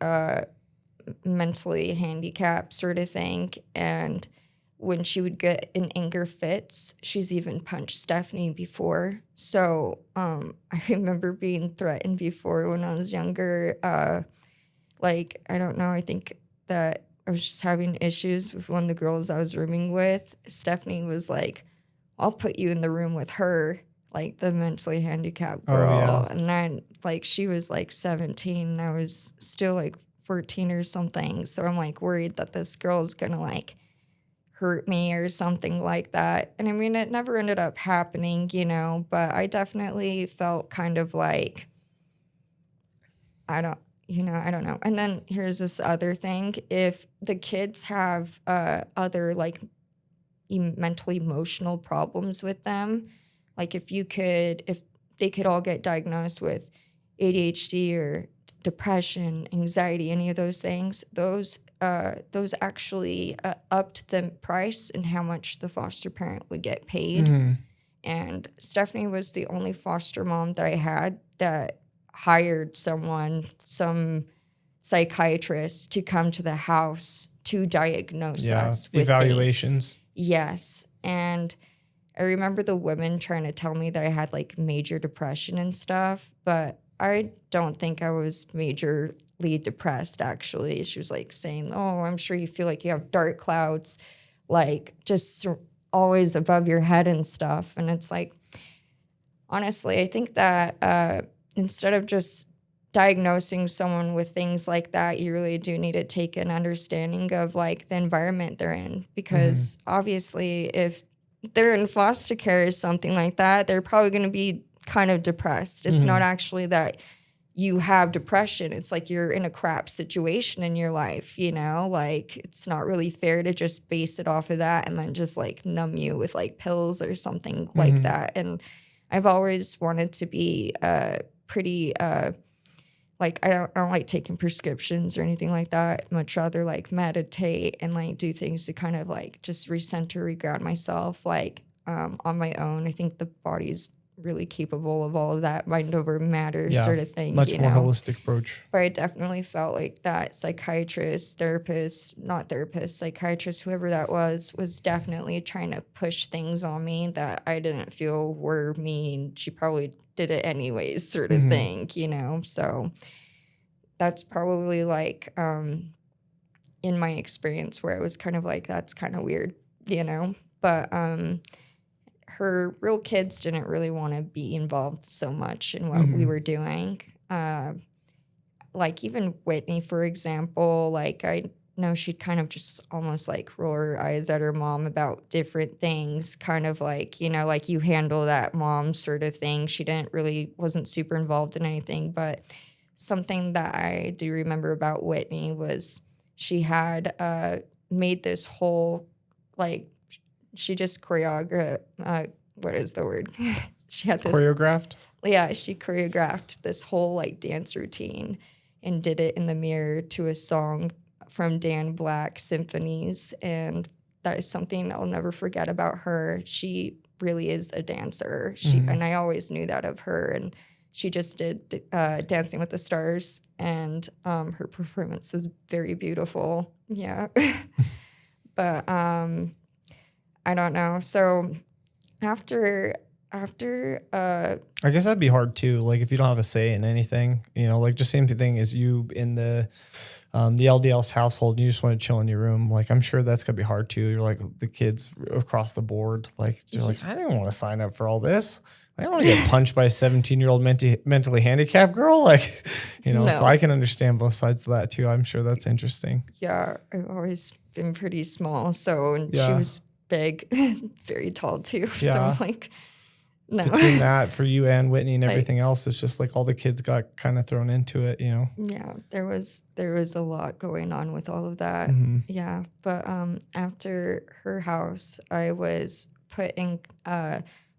mentally handicapped sort of thing. And when she would get in anger fits, she's even punched Stephanie before. So I remember being threatened before when I was younger. Like, I don't know, I think that I was just having issues with one of the girls I was rooming with. Stephanie was like, "I'll put you in the room with her," like the mentally handicapped girl. Oh, yeah. And then like she was like 17 and I was still like 14 or something. So I'm like worried that this girl's gonna like hurt me or something like that. And I mean, it never ended up happening, you know, but I definitely felt kind of like, I don't know. And then here's this other thing. If the kids have other like mental emotional problems with them, like if they could all get diagnosed with ADHD or depression, anxiety, any of those things, those actually upped the price and how much the foster parent would get paid. And Stephanie was the only foster mom that I had that hired some psychiatrist to come to the house to diagnose us with evaluations. things. Yes. And I remember the women trying to tell me that I had like major depression and stuff, but I don't think I was majorly depressed, actually. She was like saying, "Oh, I'm sure you feel like you have dark clouds, like just always above your head and stuff." And it's like, honestly, I think that instead of just diagnosing someone with things like that, you really do need to take an understanding of like the environment they're in, because obviously if they're in foster care or something like that, they're probably going to be kind of depressed. It's not actually that you have depression. It's like you're in a crap situation in your life, you know? Like, it's not really fair to just base it off of that and then just like numb you with like pills or something like that. And I've always wanted to be pretty like I don't like taking prescriptions or anything like that. I'd much rather like meditate and like do things to kind of like just recenter, reground myself like on my own. I think the body's really capable of all of that mind over matter sort of thing. Much more holistic approach. But I definitely felt like that psychiatrist, psychiatrist, whoever that was definitely trying to push things on me that I didn't feel were me, and she probably did it anyways sort of thing, you know? So that's probably like in my experience where I was kind of like, that's kind of weird, you know? But her real kids didn't really want to be involved so much in what we were doing. Like even Whitney, for example, like I know she'd kind of just almost like roll her eyes at her mom about different things, kind of like, you know, like you handle that mom sort of thing. She wasn't super involved in anything, but something that I do remember about Whitney was she had made this whole, like, she just choreographed, what is the word? She had this. Choreographed? Yeah, she choreographed this whole like dance routine and did it in the mirror to a song from Dan Black, Symphonies. And that is something I'll never forget about her. She really is a dancer. And I always knew that of her. And she just did Dancing with the Stars, and her performance was very beautiful. Yeah. But I don't know. So after I guess that'd be hard too. Like if you don't have a say in anything, you know, like just same thing as you in the LDL's household, and you just want to chill in your room. Like I'm sure that's gonna be hard too. You're like the kids across the board. Like you're like, I didn't want to sign up for all this. I don't want to get punched by a 17-year-old mentally handicapped girl. Like, you know, so I can understand both sides of that too. I'm sure that's interesting. Yeah, I've always been pretty small. So she was big, very tall too. Yeah. So I'm like, no. Between that for you and Whitney and everything else, it's just like all the kids got kind of thrown into it, you know? Yeah, there was a lot going on with all of that. Yeah, but after her house, I was put in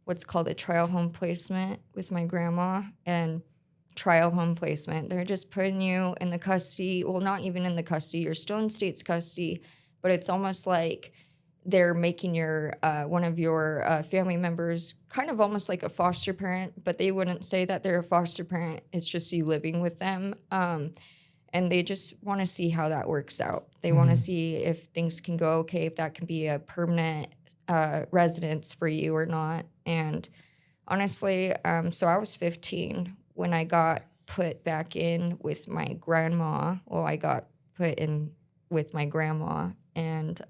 what's called a trial home placement with my grandma. And trial home placement, they're just putting you in the custody. Well, not even in the custody. You're still in state's custody, but it's almost like they're making your one of your family members kind of almost like a foster parent, but they wouldn't say that they're a foster parent. It's just you living with them. And they just want to see how that works out. They want to see if things can go okay, if that can be a permanent residence for you or not. And honestly, so I was 15 when I got put back in with my grandma. Well, I got put in with my grandma. And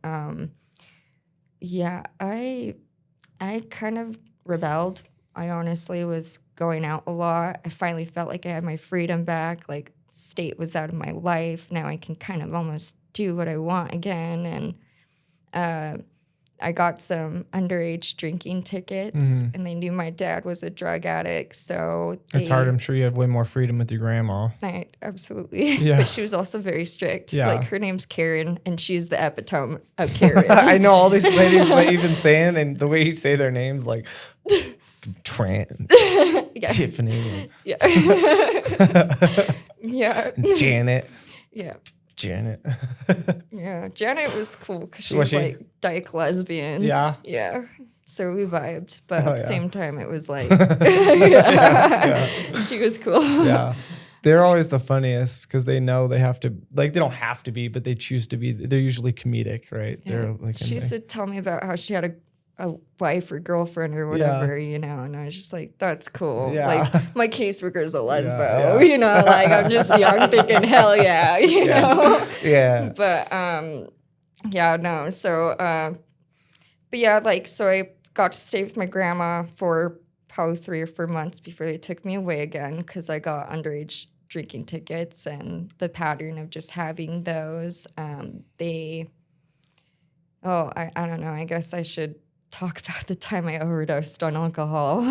yeah, I kind of rebelled. I honestly was going out a lot. I finally felt like I had my freedom back. Like state was out of my life. Now I can kind of almost do what I want again. And I got some underage drinking tickets, and they knew my dad was a drug addict. So it's hard. I'm sure you have way more freedom with your grandma. Absolutely. Yeah. But she was also very strict. Yeah. Like her name's Karen, and she's the epitome of Karen. I know all these ladies that you've been saying, and the way you say their names, like Trent, Tiffany, yeah, Janet, Janet was cool because she was like dyke lesbian. Yeah. So we vibed, but at the same time, it was like, she was cool. Yeah. They're always the funniest because they know they have to, like, they don't have to be, but they choose to be. They're usually comedic, right? Yeah. They're like, she used to tell me about how she had a wife or girlfriend or whatever, you know, and I was just like, that's cool. Yeah. Like, my caseworker's a lesbo, you know, like, I'm just young thinking, hell yeah, you know? Yeah. But, no, so, but yeah, like, so I got to stay with my grandma for probably 3 or 4 months before they took me away again because I got underage drinking tickets and the pattern of just having those. I don't know. I guess I should talk about the time I overdosed on alcohol.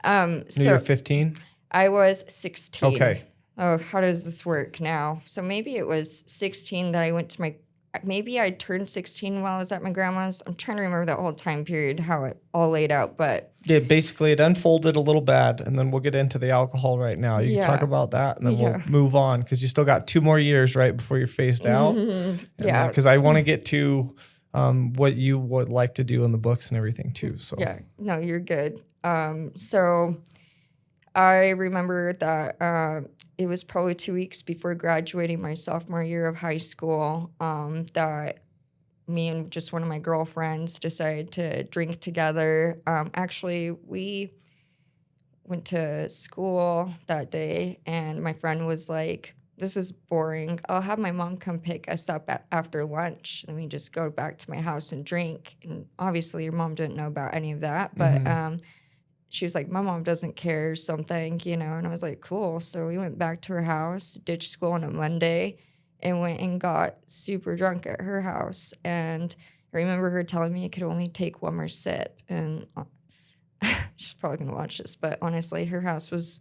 You're 15? I was 16. Okay. Oh, how does this work now? So maybe it was 16 that I went to maybe I turned 16 while I was at my grandma's. I'm trying to remember that whole time period, how it all laid out, but. Yeah, basically it unfolded a little bad, and then we'll get into the alcohol right now. You can talk about that, and then we'll move on, because you still got 2 more years, right, before you're phased out. Yeah. Because I want to get to what you would like to do in the books and everything too. So yeah, no, you're good. So I remember that it was probably 2 weeks before graduating my sophomore year of high school that me and just one of my girlfriends decided to drink together. Actually, we went to school that day, and my friend was like, "This is boring. I'll have my mom come pick us up after lunch, and we just go back to my house and drink." And obviously, your mom didn't know about any of that, but she was like, "My mom doesn't care," something, And I was like, "Cool." So we went back to her house, ditched school on a Monday, and went and got super drunk at her house. And I remember her telling me I could only take one more sip. And she's probably going to watch this, but honestly, her house was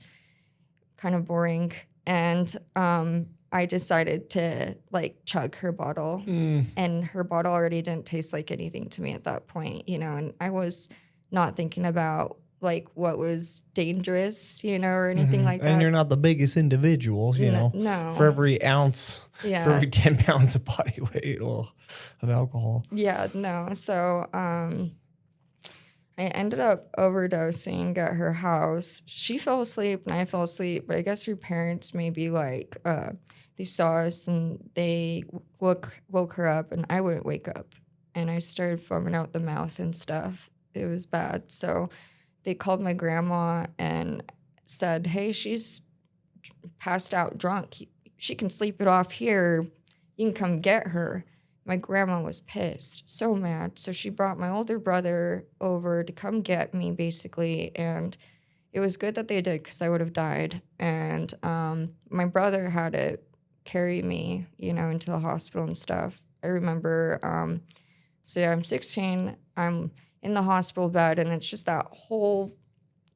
kind of boring. And I decided to chug her bottle. And her bottle already didn't taste like anything to me at that point, And I was not thinking about what was dangerous, or anything like that. And you're not the biggest individual, No. For every ounce, for every 10 pounds of body weight of alcohol. Yeah, no. So I ended up overdosing at her house. She fell asleep and I fell asleep, but I guess her parents maybe they saw us and they woke her up, and I wouldn't wake up. And I started foaming out the mouth and stuff. It was bad. So they called my grandma and said, "Hey, she's passed out drunk. She can sleep it off here. You can come get her." My grandma was pissed, so mad. So she brought my older brother over to come get me, basically. And it was good that they did, because I would have died. And my brother had to carry me, into the hospital and stuff. I remember, I'm 16. I'm in the hospital bed, and it's just that whole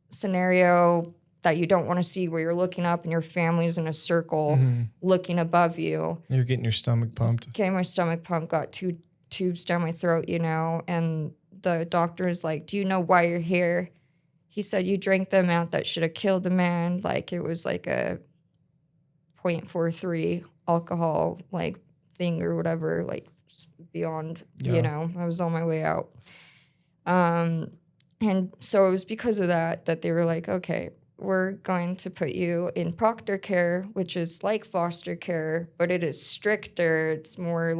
scenario that you don't want to see, where you're looking up and your family's in a circle looking above you. You're getting your stomach pumped. Okay, my stomach pump, got 2 tubes down my throat, and the doctor is like, "Do you know why you're here?" He said, "You drank the amount that should have killed a man." It was a 0.43 alcohol thing or whatever, beyond, I was on my way out. And so it was because of that they were like, "Okay, we're going to put you in proctor care," which is like foster care, but it is stricter. It's more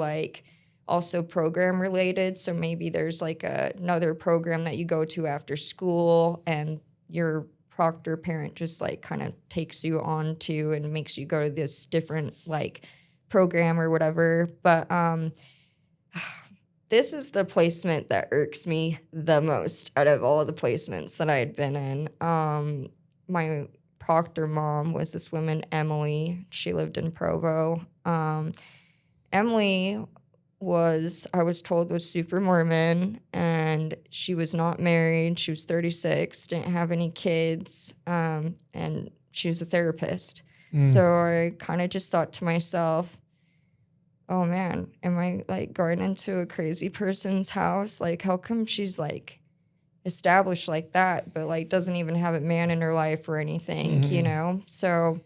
also program related. So maybe there's another program that you go to after school, and your proctor parent just kind of takes you on to and makes you go to this different program or whatever. But this is the placement that irks me the most out of all of the placements that I had been in. My proctor mom was this woman, Emily. She lived in Provo. Emily I was told, was super Mormon, and she was not married. She was 36, didn't have any kids, and she was a therapist. So I kind of just thought to myself, "Oh man, am I going into a crazy person's house? How come she's established like that, but doesn't even have a man in her life or anything, So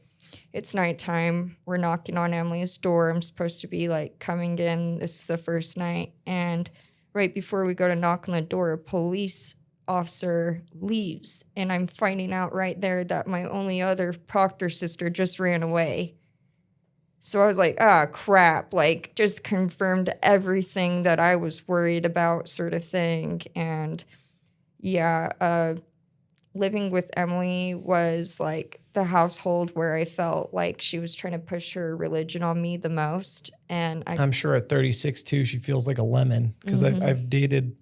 it's nighttime. We're knocking on Emily's door. I'm supposed to be coming in. This is the first night. And right before we go to knock on the door, a police officer leaves. And I'm finding out right there that my only other proctor sister just ran away. So I was like, crap, just confirmed everything that I was worried about, sort of thing. And yeah, living with Emily was the household where I felt like she was trying to push her religion on me the most. And I'm sure at 36 too, she feels like a lemon, because I've dated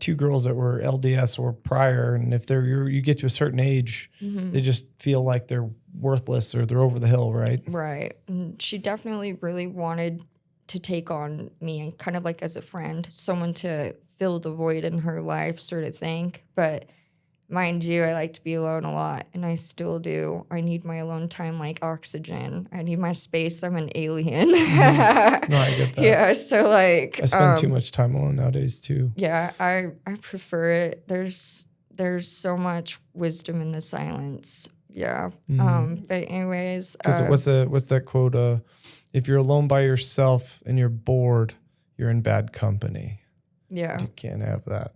2 girls that were LDS or prior, and if you get to a certain age, they just feel like they're worthless or they're over the hill, right? Right. And she definitely really wanted to take on me kind of like as a friend, someone to fill the void in her life sort of thing. But mind you, I like to be alone a lot, and I still do. I need my alone time like oxygen. I need my space. I'm an alien. No, I get that. Yeah, so like I spend too much time alone nowadays too. yeah, I prefer it. There's so much wisdom in the silence. Yeah. But anyways, Because what's that quote? If you're alone by yourself and you're bored, you're in bad company. yeah. You can't have that.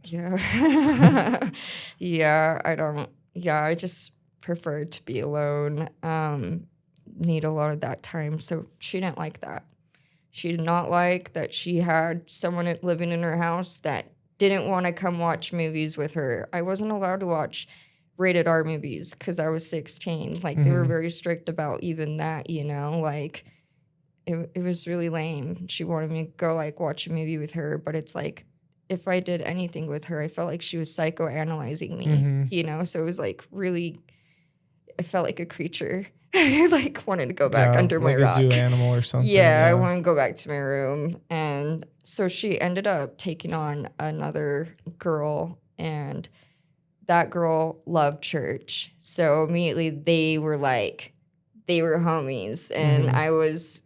Yeah. I just prefer to be alone. Need a lot of that time. So she didn't like that. She did not like that she had someone living in her house that didn't want to come watch movies with her. I wasn't allowed to watch rated R movies because I was 16. Like, they were very strict about even that, like it was really lame. She wanted me to go like watch a movie with her, but it's like, if I did anything with her, I felt like she was psychoanalyzing me, so it was like really, I felt like a creature. I like wanted to go back under my rock. Like a zoo animal or something. Yeah, I want to go back to my room. And so she ended up taking on another girl, and that girl loved church. So immediately they were homies, and I was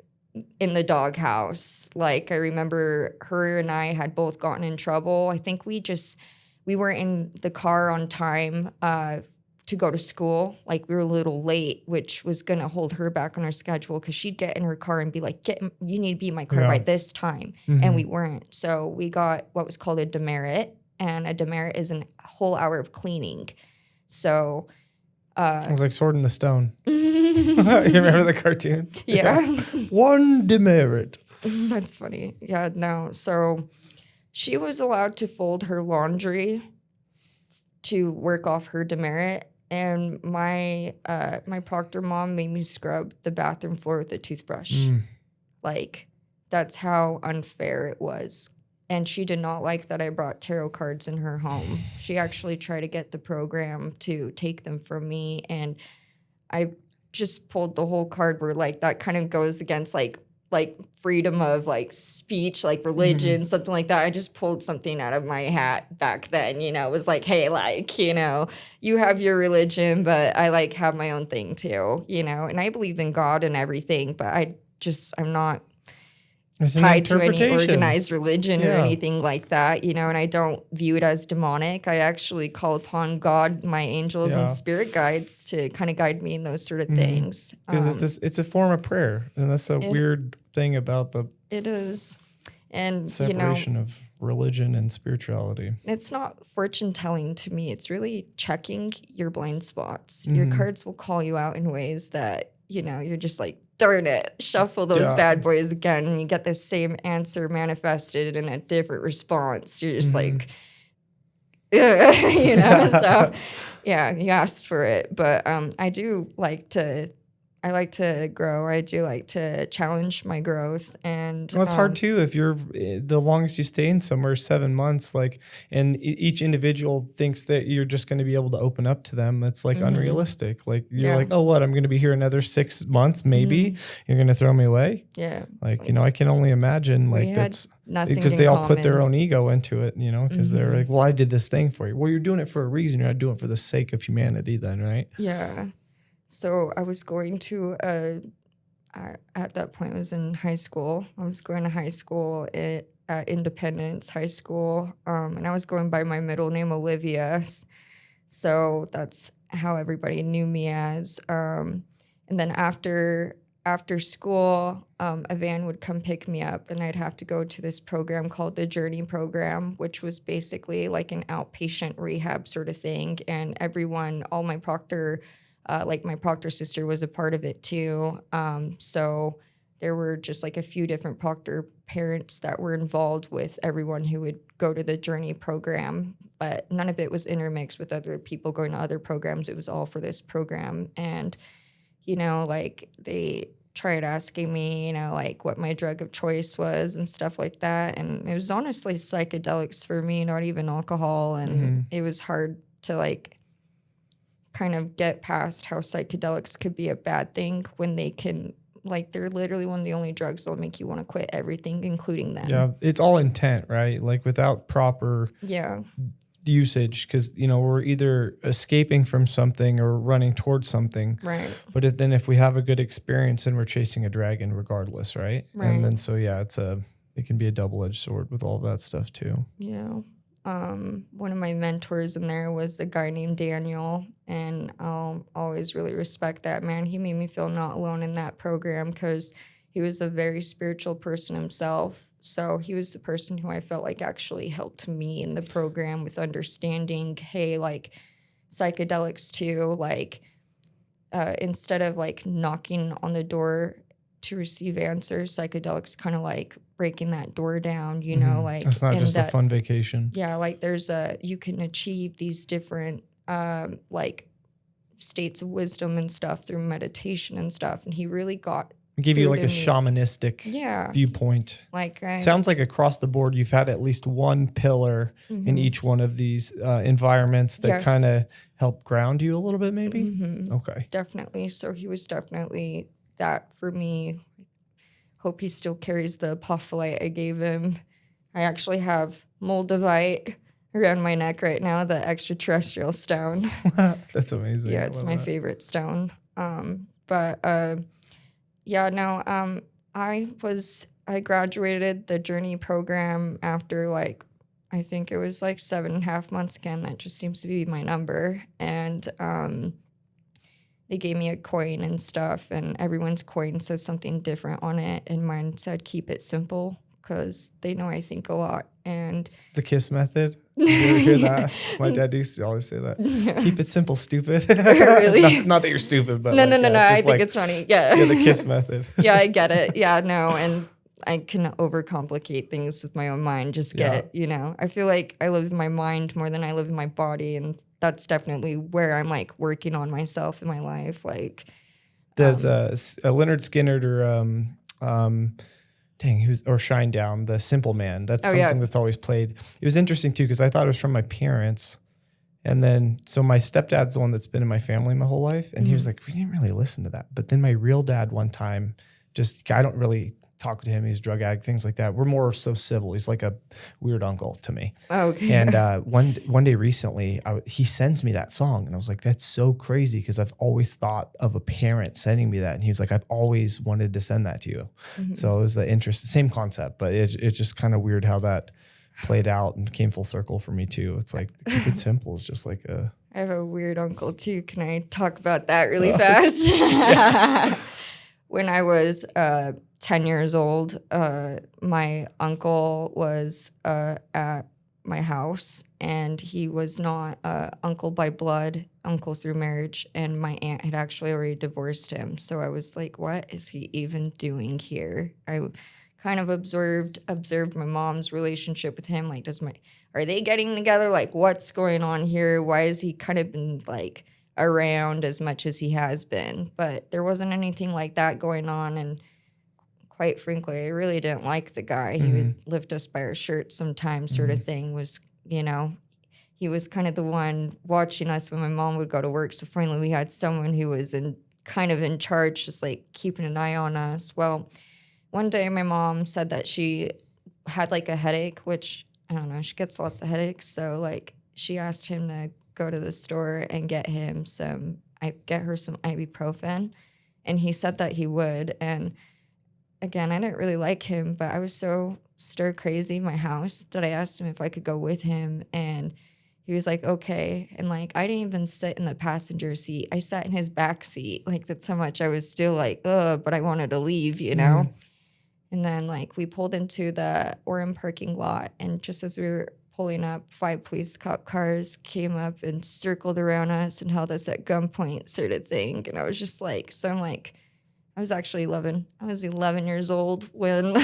in the doghouse. Like, I remember her and I had both gotten in trouble. I think we weren't in the car on time to go to school. Like, we were a little late, which was going to hold her back on her schedule because she'd get in her car and be like, you need to be in my car by this time. And we weren't. So we got what was called a demerit, and a demerit is a whole hour of cleaning. So it was like Sword in the Stone. You remember the cartoon? Yeah. One demerit. That's funny. Yeah, no. So she was allowed to fold her laundry to work off her demerit. And my proctor mom made me scrub the bathroom floor with a toothbrush. Like, that's how unfair it was. And she did not like that I brought tarot cards in her home. She actually tried to get the program to take them from me. And I just pulled the whole card where, like, that kind of goes against, like freedom of, like, speech, like religion, something like that. I just pulled something out of my hat back then, it was like, hey, like, you have your religion, but I, like, have my own thing too, and I believe in God and everything, but I'm not tied to any organized religion or anything like that, and I don't view it as demonic. I actually call upon God, my angels and spirit guides to kind of guide me in those sort of things. Because it's a form of prayer, and that's a weird thing about it is. And separation of religion and spirituality. It's not fortune telling to me. It's really checking your blind spots. Your cards will call you out in ways that, you're just like, darn it, shuffle those bad boys again, and you get the same answer manifested in a different response. You're just like, so yeah, you asked for it. But I like to grow. I do like to challenge my growth. And well, it's hard too if you're the longest you stay in somewhere 7 months, like, and each individual thinks that you're just going to be able to open up to them. It's like unrealistic. Like, you're like, oh, what? I'm going to be here another 6 months, maybe. You're going to throw me away. Yeah. Like, I can only imagine, like, that's because they all put their own ego into it, because they're like, well, I did this thing for you. Well, you're doing it for a reason. You're not doing it for the sake of humanity then, right? Yeah. So I was going to, at that point, I was in high school. I was going to high school at Independence High School, and I was going by my middle name, Olivia. So that's how everybody knew me as. And then after school, a van would come pick me up, and I'd have to go to this program called the Journey Program, which was basically like an outpatient rehab sort of thing. And all my proctor, like my proctor sister was a part of it too. So there were just like a few different proctor parents that were involved with everyone who would go to the Journey Program, but none of it was intermixed with other people going to other programs. It was all for this program. And, like, they tried asking me, like, what my drug of choice was and stuff like that. And it was honestly psychedelics for me, not even alcohol. And it was hard to, like, kind of get past how psychedelics could be a bad thing when they can, like, they're literally one of the only drugs that'll make you want to quit everything, including them. Yeah, it's all intent, right? Like without proper Yeah. usage, because we're either escaping from something or running towards something. Right. But then if we have a good experience, then we're chasing a dragon regardless, right? Right. And then so yeah, it can be a double-edged sword with all that stuff too. Yeah. One of my mentors in there was a guy named Daniel, and I'll always really respect that man. He made me feel not alone in that program because he was a very spiritual person himself. So he was the person who I felt like actually helped me in the program with understanding, hey, like psychedelics too, like instead of like knocking on the door to receive answers, psychedelics kind of like breaking that door down, like it's not just a fun vacation. Yeah, like you can achieve these different like states of wisdom and stuff through meditation and stuff. And he really got Give you like a me. shamanistic viewpoint. Like sounds like across the board, you've had at least one pillar in each one of these environments that kind of help ground you a little bit, maybe. Okay, definitely. So he was definitely that for me. Hope he still carries the apophyllite I gave him. I actually have moldavite around my neck right now, the extraterrestrial stone. That's amazing. Yeah, it's my favorite stone. I graduated the Journey program after I think it was 7.5 months again. That just seems to be my number. And they gave me a coin and stuff, and everyone's coin says something different on it. And mine said, keep it simple, because they know I think a lot. And the KISS method. Did you ever hear that? My dad used to always say that. Yeah. Keep it simple, stupid. Really? not that you're stupid, but no. I think it's funny. Yeah. Yeah, the KISS method. Yeah, I get it. Yeah, no, and I can overcomplicate things with my own mind. I feel like I live in my mind more than I live in my body, and that's definitely where I'm working on myself in my life. There's a Leonard Skinner or Shinedown, the Simple Man. That's something that's always played. It was interesting too, because I thought it was from my parents. And then, so my stepdad's the one that's been in my family my whole life. And he was like, we didn't really listen to that. But then my real dad one time, I don't really talk to him. He's a drug addict, things like that. We're more so civil. He's like a weird uncle to me. Oh, okay. And one day recently, he sends me that song. And I was like, that's so crazy, because I've always thought of a parent sending me that. And he was like, I've always wanted to send that to you. So it was the same concept, but it's just kind of weird how that played out and came full circle for me too. It's like, keep it simple is just like a... I have a weird uncle too. Can I talk about that really fast? When I was 10 years old, my uncle was at my house, and he was not uncle by blood, uncle through marriage, and my aunt had actually already divorced him. So I was like, what is he even doing here? I kind of observed my mom's relationship with him. Are they getting together? What's going on here? Why has he kind of been around as much as he has been? But there wasn't anything like that going on, and quite frankly, I really didn't like the guy. He would lift us by our shirts sometimes, sort of thing. He was kind of the one watching us when my mom would go to work. So finally we had someone who was in charge, just keeping an eye on us. Well, one day my mom said that she had a headache, which I don't know, she gets lots of headaches. So she asked him to go to the store and get her some ibuprofen. And he said that he would. And again, I didn't really like him, but I was so stir crazy in my house that I asked him if I could go with him, and he was like, okay. And I didn't even sit in the passenger seat. I sat in his back seat. That's how much I was still but I wanted to leave, And then we pulled into the Orem parking lot, and just as we were pulling up, 5 police cop cars came up and circled around us and held us at gunpoint, sort of thing. And I was just I was actually 11. I was 11 years old when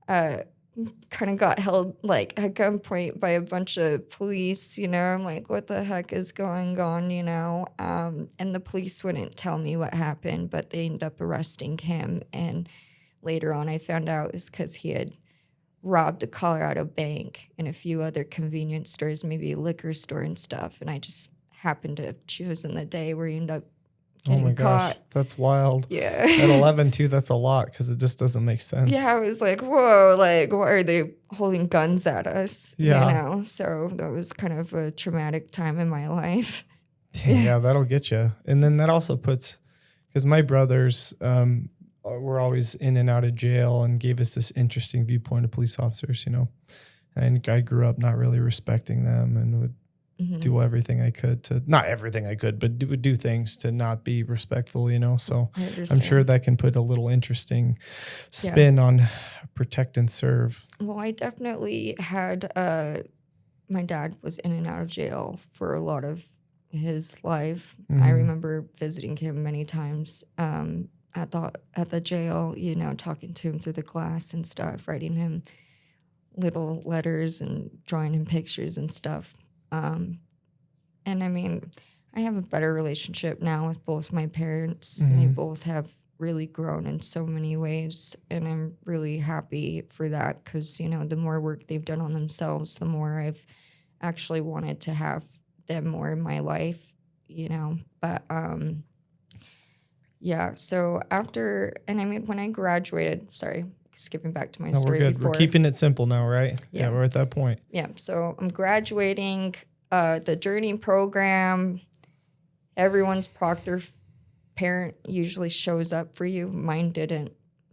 kind of got held at gunpoint by a bunch of police, I'm like, what the heck is going on, And the police wouldn't tell me what happened, but they ended up arresting him. And later on, I found out it was because he had robbed a Colorado bank and a few other convenience stores, maybe a liquor store and stuff. And I just happened to choose in the day where you end up Oh my getting gosh, caught. that's wild. Yeah. At 11 too, that's a lot because it just doesn't make sense. Yeah, I was like, whoa, like, why are they holding guns at us? Yeah. You know, so that was kind of a traumatic time in my life. Yeah, that'll get you. And then that also puts, because my brothers were always in and out of jail and gave us this interesting viewpoint of police officers, you know. And I grew up not really respecting them and would do everything I could to, not everything I could, but would do things to not be respectful, you know. So I'm sure that can put a little interesting spin on protect and serve. Well, I definitely had, my dad was in and out of jail for a lot of his life. I remember visiting him many times at the jail, you know, talking to him through the glass and stuff, writing him little letters and drawing him pictures and stuff. And I mean, I have a better relationship now with both my parents. They both have really grown in so many ways, and I'm really happy for that because, you know, the more work they've done on themselves, the more I've actually wanted to have them more in my life, you know. But yeah, so after, and I mean, when I graduated, sorry, skipping back to my story we're good. before. We're keeping it simple now, right? Yeah. We're at that point. Yeah, so I'm graduating the Journey program. Everyone's proctor parent usually shows up for you. Mine didn't.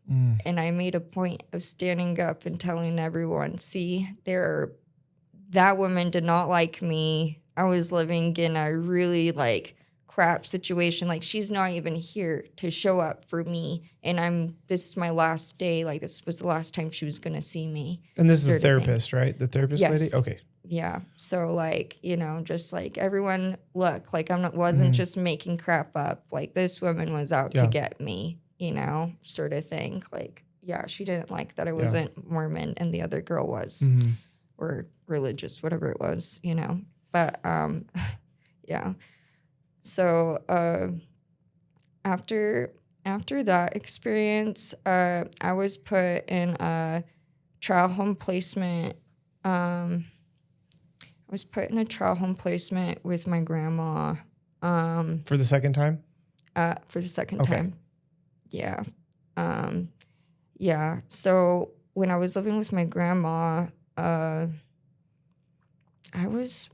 And I made a point of standing up and telling everyone, see, that woman did not like me. I was living in a really like crap situation. Like, she's not even here to show up for me. And this is my last day. Like, this was the last time she was going to see me. And this is a therapist, right? The therapist lady? Okay. Yeah. So like, you know, just like everyone, look, like wasn't just making crap up. Like, this woman was out to get me, you know, sort of thing. Like, yeah, she didn't like that I wasn't Mormon and the other girl was, or religious, whatever it was, you know. But yeah. So after that experience, I was put in a trial home placement. I was put in a trial home placement with my grandma. For the second time? For the second time. Yeah. Yeah. So when I was living with my grandma, I was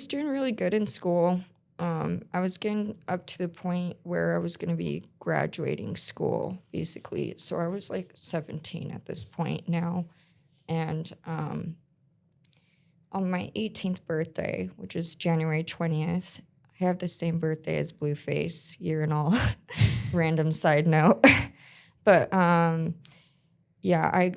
doing really good in school. I was getting up to the point where I was going to be graduating school, basically. So I was like 17 at this point now. And on my 18th birthday, which is January 20th, I have the same birthday as Blueface, year and all. Random side note. But yeah,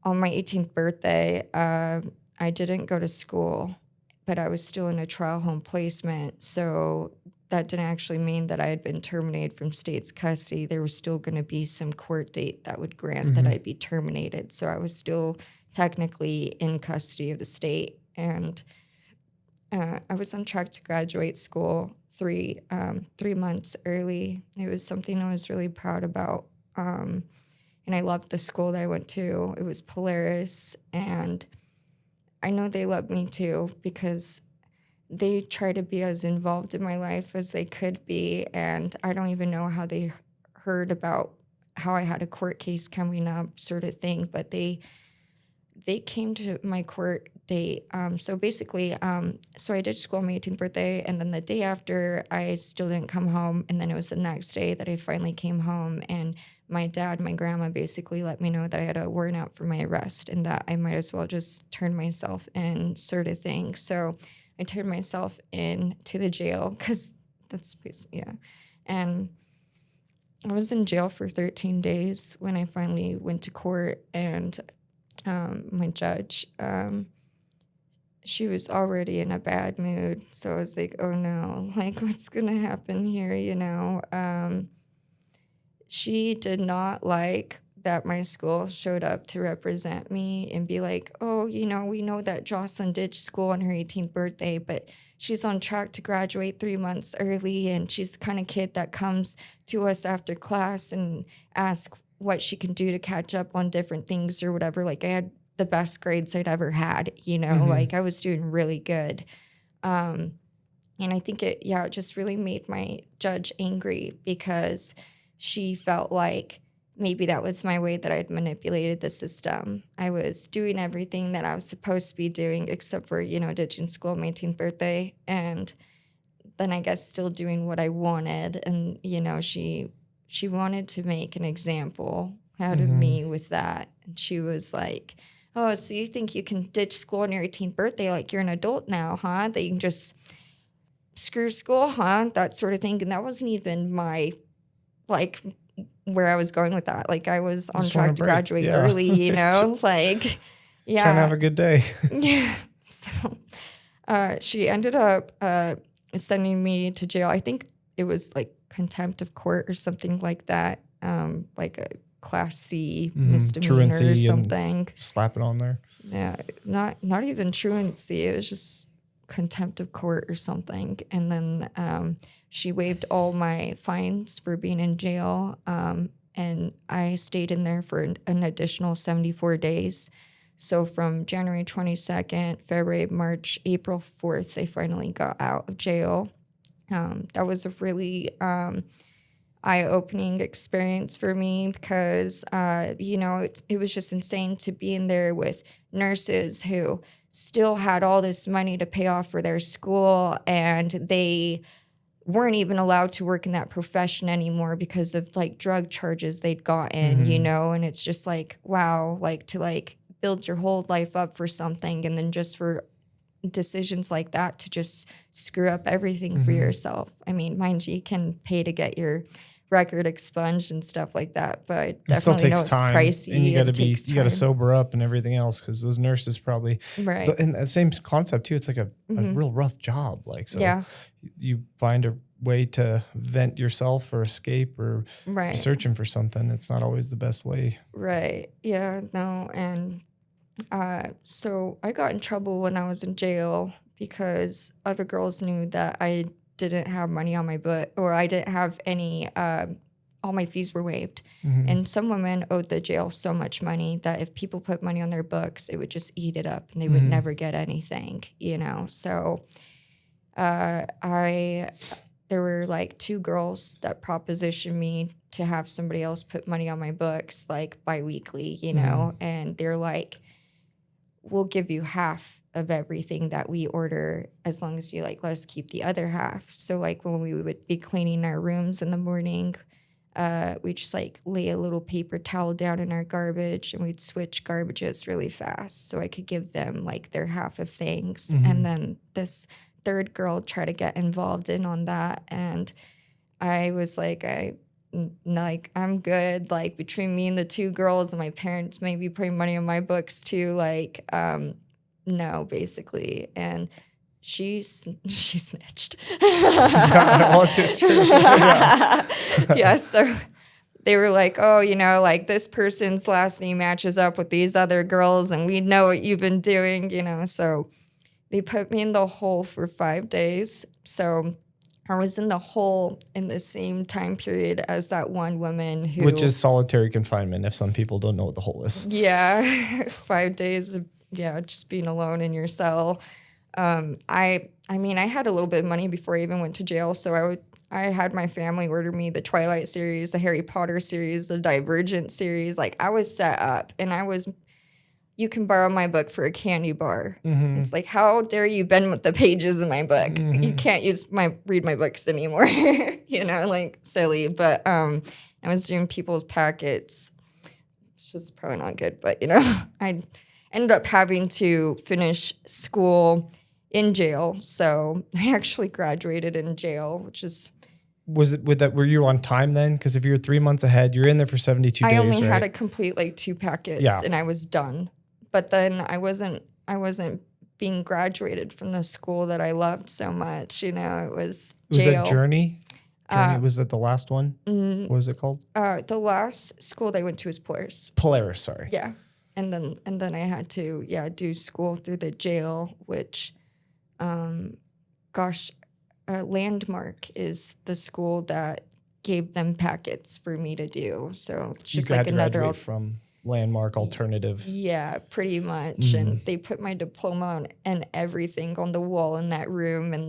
on my 18th birthday, I didn't go to school, but I was still in a trial home placement. So that didn't actually mean that I had been terminated from state's custody. There was still going to be some court date that would grant that I'd be terminated. So I was still technically in custody of the state. And I was on track to graduate school 3 months early. It was something I was really proud about. And I loved the school that I went to. It was Polaris, and I know they loved me too because they try to be as involved in my life as they could be. And I don't even know how they heard about how I had a court case coming up, sort of thing. But they came to my court date. So basically, so I did school on my 18th birthday, and then the day after, I still didn't come home. And then it was the next day that I finally came home, and my grandma basically let me know that I had a warrant out for my arrest and that I might as well just turn myself in, sort of thing. So I turned myself in to the jail because that's basically, yeah. And I was in jail for 13 days when I finally went to court, and my judge, she was already in a bad mood. So I was like, oh no, like, what's going to happen here, you know? She did not like that my school showed up to represent me and be like, oh, you know, we know that Jocelynn ditched school on her 18th birthday, but she's on track to graduate 3 months early, and she's the kind of kid that comes to us after class and asks what she can do to catch up on different things or whatever. Like, I had the best grades I'd ever had, you know, like I was doing really good. And I think it just really made my judge angry because she felt like maybe that was my way that I'd manipulated the system. I was doing everything that I was supposed to be doing except for, ditching school on my 18th birthday. And then I guess still doing what I wanted. And, she wanted to make an example out of me with that. And she was like, oh, so you think you can ditch school on your 18th birthday like you're an adult now, huh? That you can just screw school, huh? That sort of thing. And that wasn't even my, where I was going with that. Like, I was on track to graduate early, Trying to have a good day. Yeah. So she ended up sending me to jail. I think it was like contempt of court or something like that, like a Class C misdemeanor Truancy or something. Slap it on there. Yeah, not even truancy. It was just contempt of court or something. And then she waived all my fines for being in jail, and I stayed in there for an additional 74 days. So from January 22nd, February, March, April 4th, I finally got out of jail. That was a really eye-opening experience for me because, it was just insane to be in there with nurses who still had all this money to pay off for their school, and they weren't even allowed to work in that profession anymore because of like drug charges they'd gotten, and it's just like, wow, like to build your whole life up for something and then just for decisions like that to just screw up everything for yourself. I mean, mind you can pay to get your record expunged and stuff like that, but it definitely still takes know it's time, pricey. and you got to sober up and everything else because those nurses probably right. And the same concept too. It's like a real rough job. Like so, you find a way to vent yourself or escape or right. searching for something. It's not always the best way. Right. Yeah. No. And so I got in trouble when I was in jail because other girls knew that I didn't have money on my book, or I didn't have any, all my fees were waived. And some women owed the jail so much money that if people put money on their books, it would just eat it up and they would never get anything, So there were like 2 girls that propositioned me to have somebody else put money on my books like biweekly, and they're like, we'll give you half of everything that we order as long as you let us keep the other half. So when we would be cleaning our rooms in the morning, we just lay a little paper towel down in our garbage and we'd switch garbages really fast so I could give them their half of things. And then this third girl tried to get involved in on that, and I was I'm good. Between me and the 2 girls and my parents maybe putting money on my books too. No, basically. And she snitched. Well, it's true. Yeah. So they were like, oh, this person's last name matches up with these other girls and we know what you've been doing, So they put me in the hole for 5 days. So I was in the hole in the same time period as that one woman who... Which is solitary confinement, if some people don't know what the hole is. Yeah, 5 days of, just being alone in your cell. I had a little bit of money before I even went to jail, so I had my family order me the Twilight series, the Harry Potter series, the Divergent series. I was set up, and you can borrow my book for a candy bar. It's how dare you bend with the pages in my book? You can't read my books anymore. Silly. But I was doing people's packets, which is probably not good. But I ended up having to finish school in jail. So I actually graduated in jail, which is... Were you on time then? Because if you're 3 months ahead, you're in there for 72 days, I only right? had to complete 2 packets and I was done. But then I wasn't being graduated from the school that I loved so much. It was jail. Was that Journey? Was that the last one? What was it called? The last school they went to was Polaris. Polaris, sorry. Yeah. And then I had to do school through the jail, which Landmark is the school that gave them packets for me to do. So it's just you had to another graduate from Landmark alternative. Yeah, pretty much. And they put my diploma and everything on the wall in that room, and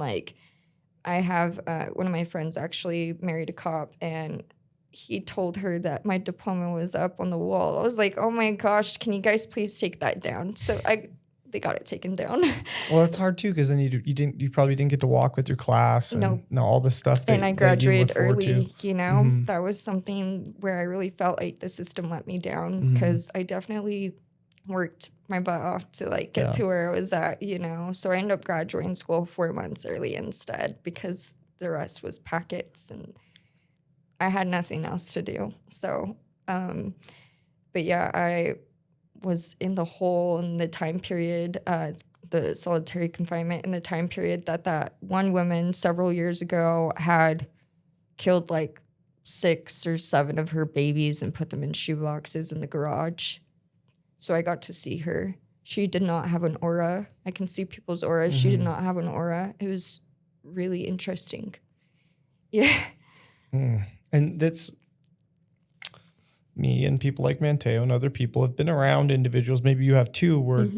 I have one of my friends actually married a cop, and he told her that my diploma was up on the wall. I was like, oh my gosh, can you guys please take that down? So they got it taken down. Well, that's hard too, because then you probably didn't get to walk with your class and Nope. all this stuff. And I graduated early, Mm-hmm. That was something where I really felt like the system let me down, because I definitely worked my butt off to like get to where I was at, So I ended up graduating school 4 months early instead, because the rest was packets and I had nothing else to do. So, but yeah, I was in the hole in the time period, the solitary confinement in the time period that one woman several years ago had killed like 6 or 7 of her babies and put them in shoeboxes in the garage. So I got to see her. She did not have an aura. I can see people's auras. She did not have an aura. It was really interesting. Yeah. And that's me and people like Manteo and other people have been around individuals. Maybe you have too, where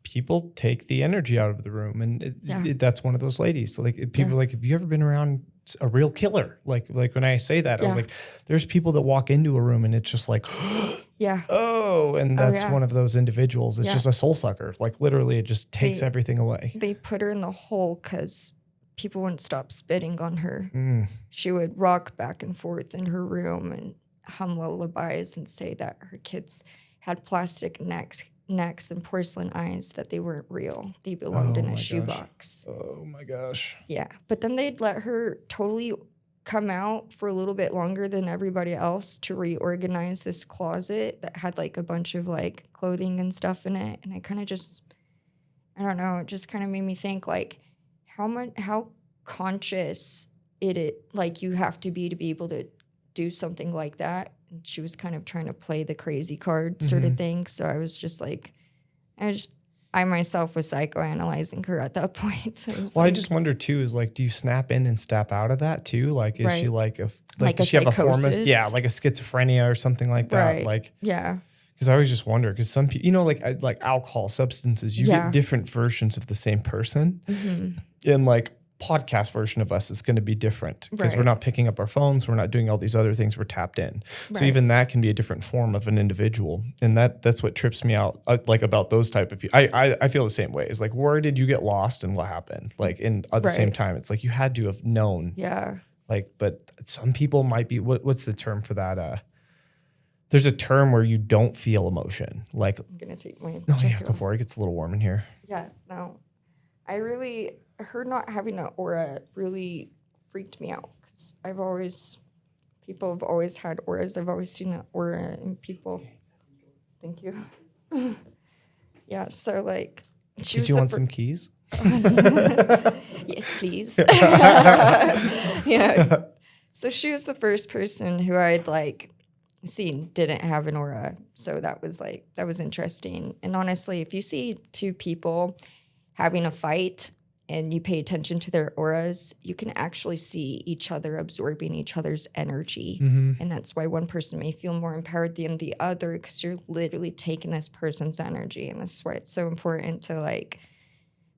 people take the energy out of the room, and that's one of those ladies. So like people are like, have you ever been around a real killer? Like when I say that, I was like, there's people that walk into a room and it's just like, and that's one of those individuals. It's just a soul sucker. Like literally, it just takes everything away. They put her in the hole because people wouldn't stop spitting on her. She would rock back and forth in her room and hum lullabies and say that her kids had plastic necks and porcelain eyes, that they weren't real. They belonged in a shoebox. Oh my gosh. Yeah. But then they'd let her totally come out for a little bit longer than everybody else to reorganize this closet that had like a bunch of like clothing and stuff in it. And I kind of just, I don't know, it just kind of made me think like how conscious like you have to be able to do something like that. And she was kind of trying to play the crazy card sort of thing. So I was just like, I myself was psychoanalyzing her at that point. So I just wonder too, is like, do you snap in and snap out of that too? Like, is she like, does she have a form of, like a schizophrenia or something like that? Right. Like, yeah. Because I always just wonder, because some people, like alcohol, substances, you get different versions of the same person. And like podcast version of us is going to be different because we're not picking up our phones. We're not doing all these other things. We're tapped in. So even that can be a different form of an individual. And that's what trips me out, like about those type of people. I feel the same way. It's like, where did you get lost and what happened? Like, at the same time, it's like you had to have known. Yeah. Like, but some people might be, what's the term for that? There's a term where you don't feel emotion. Like, I'm going to take my go for it. It gets a little warm in here. Yeah, no. Her not having an aura really freaked me out because people have always had auras. I've always seen an aura in people. Thank you. Yeah, so like. Did you want some keys? Yes, please. Yeah. So she was the first person who I'd like seen didn't have an aura. So that was interesting. And honestly, if you see 2 people having a fight and you pay attention to their auras, you can actually see each other absorbing each other's energy. And that's why one person may feel more empowered than the other, because you're literally taking this person's energy. And this is why it's so important to like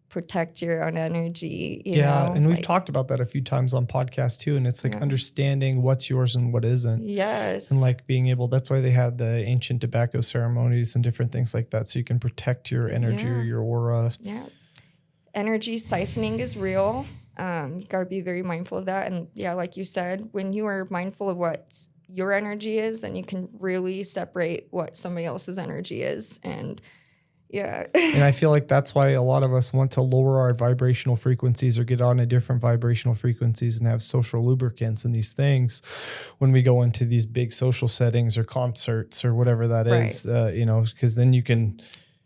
protect your own energy. You know? And we've talked about that a few times on podcasts too. And it's like understanding what's yours and what isn't. Yes. And like being able, that's why they had the ancient tobacco ceremonies and different things like that. So you can protect your energy or your aura. Yeah. Energy siphoning is real. You got to be very mindful of that. And yeah, like you said, when you are mindful of what your energy is, then you can really separate what somebody else's energy is. And yeah. And I feel like that's why a lot of us want to lower our vibrational frequencies or get on a different vibrational frequencies and have social lubricants and these things when we go into these big social settings or concerts or whatever that is, because then you can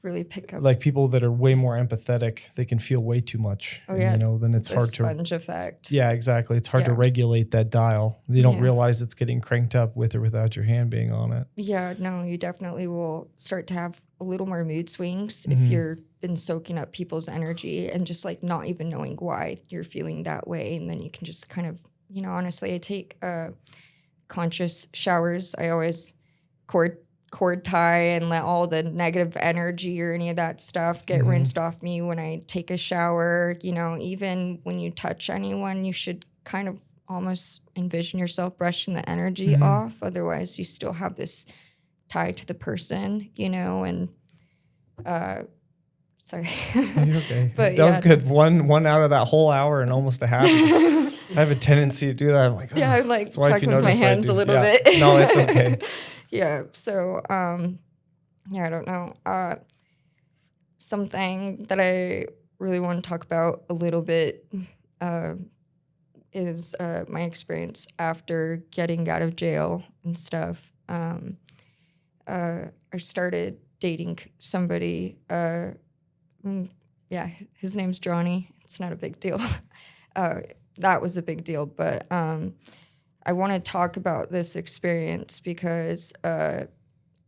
really pick up. Like people that are way more empathetic, they can feel way too much. Oh, yeah. And, then it's the hard sponge effect. Yeah, exactly. It's hard to regulate that dial. You don't realize it's getting cranked up with or without your hand being on it. Yeah, no, you definitely will start to have a little more mood swings if you're been soaking up people's energy and just like not even knowing why you're feeling that way. And then you can just kind of, honestly, I take conscious showers. I always cord cord tie and let all the negative energy or any of that stuff get rinsed off me when I take a shower. You know, even when you touch anyone, you should kind of almost envision yourself brushing the energy off. Otherwise, you still have this tie to the person, you know, and sorry. No, you're okay. But that was good. One out of that whole hour and almost a half. I have a tendency to do that. I'm like, I'm like talking with my hands a little bit. No, it's okay. Yeah. So, I don't know. Something that I really want to talk about a little bit is my experience after getting out of jail and stuff. I started dating somebody. His name's Johnny. It's not a big deal. That was a big deal, but I want to talk about this experience because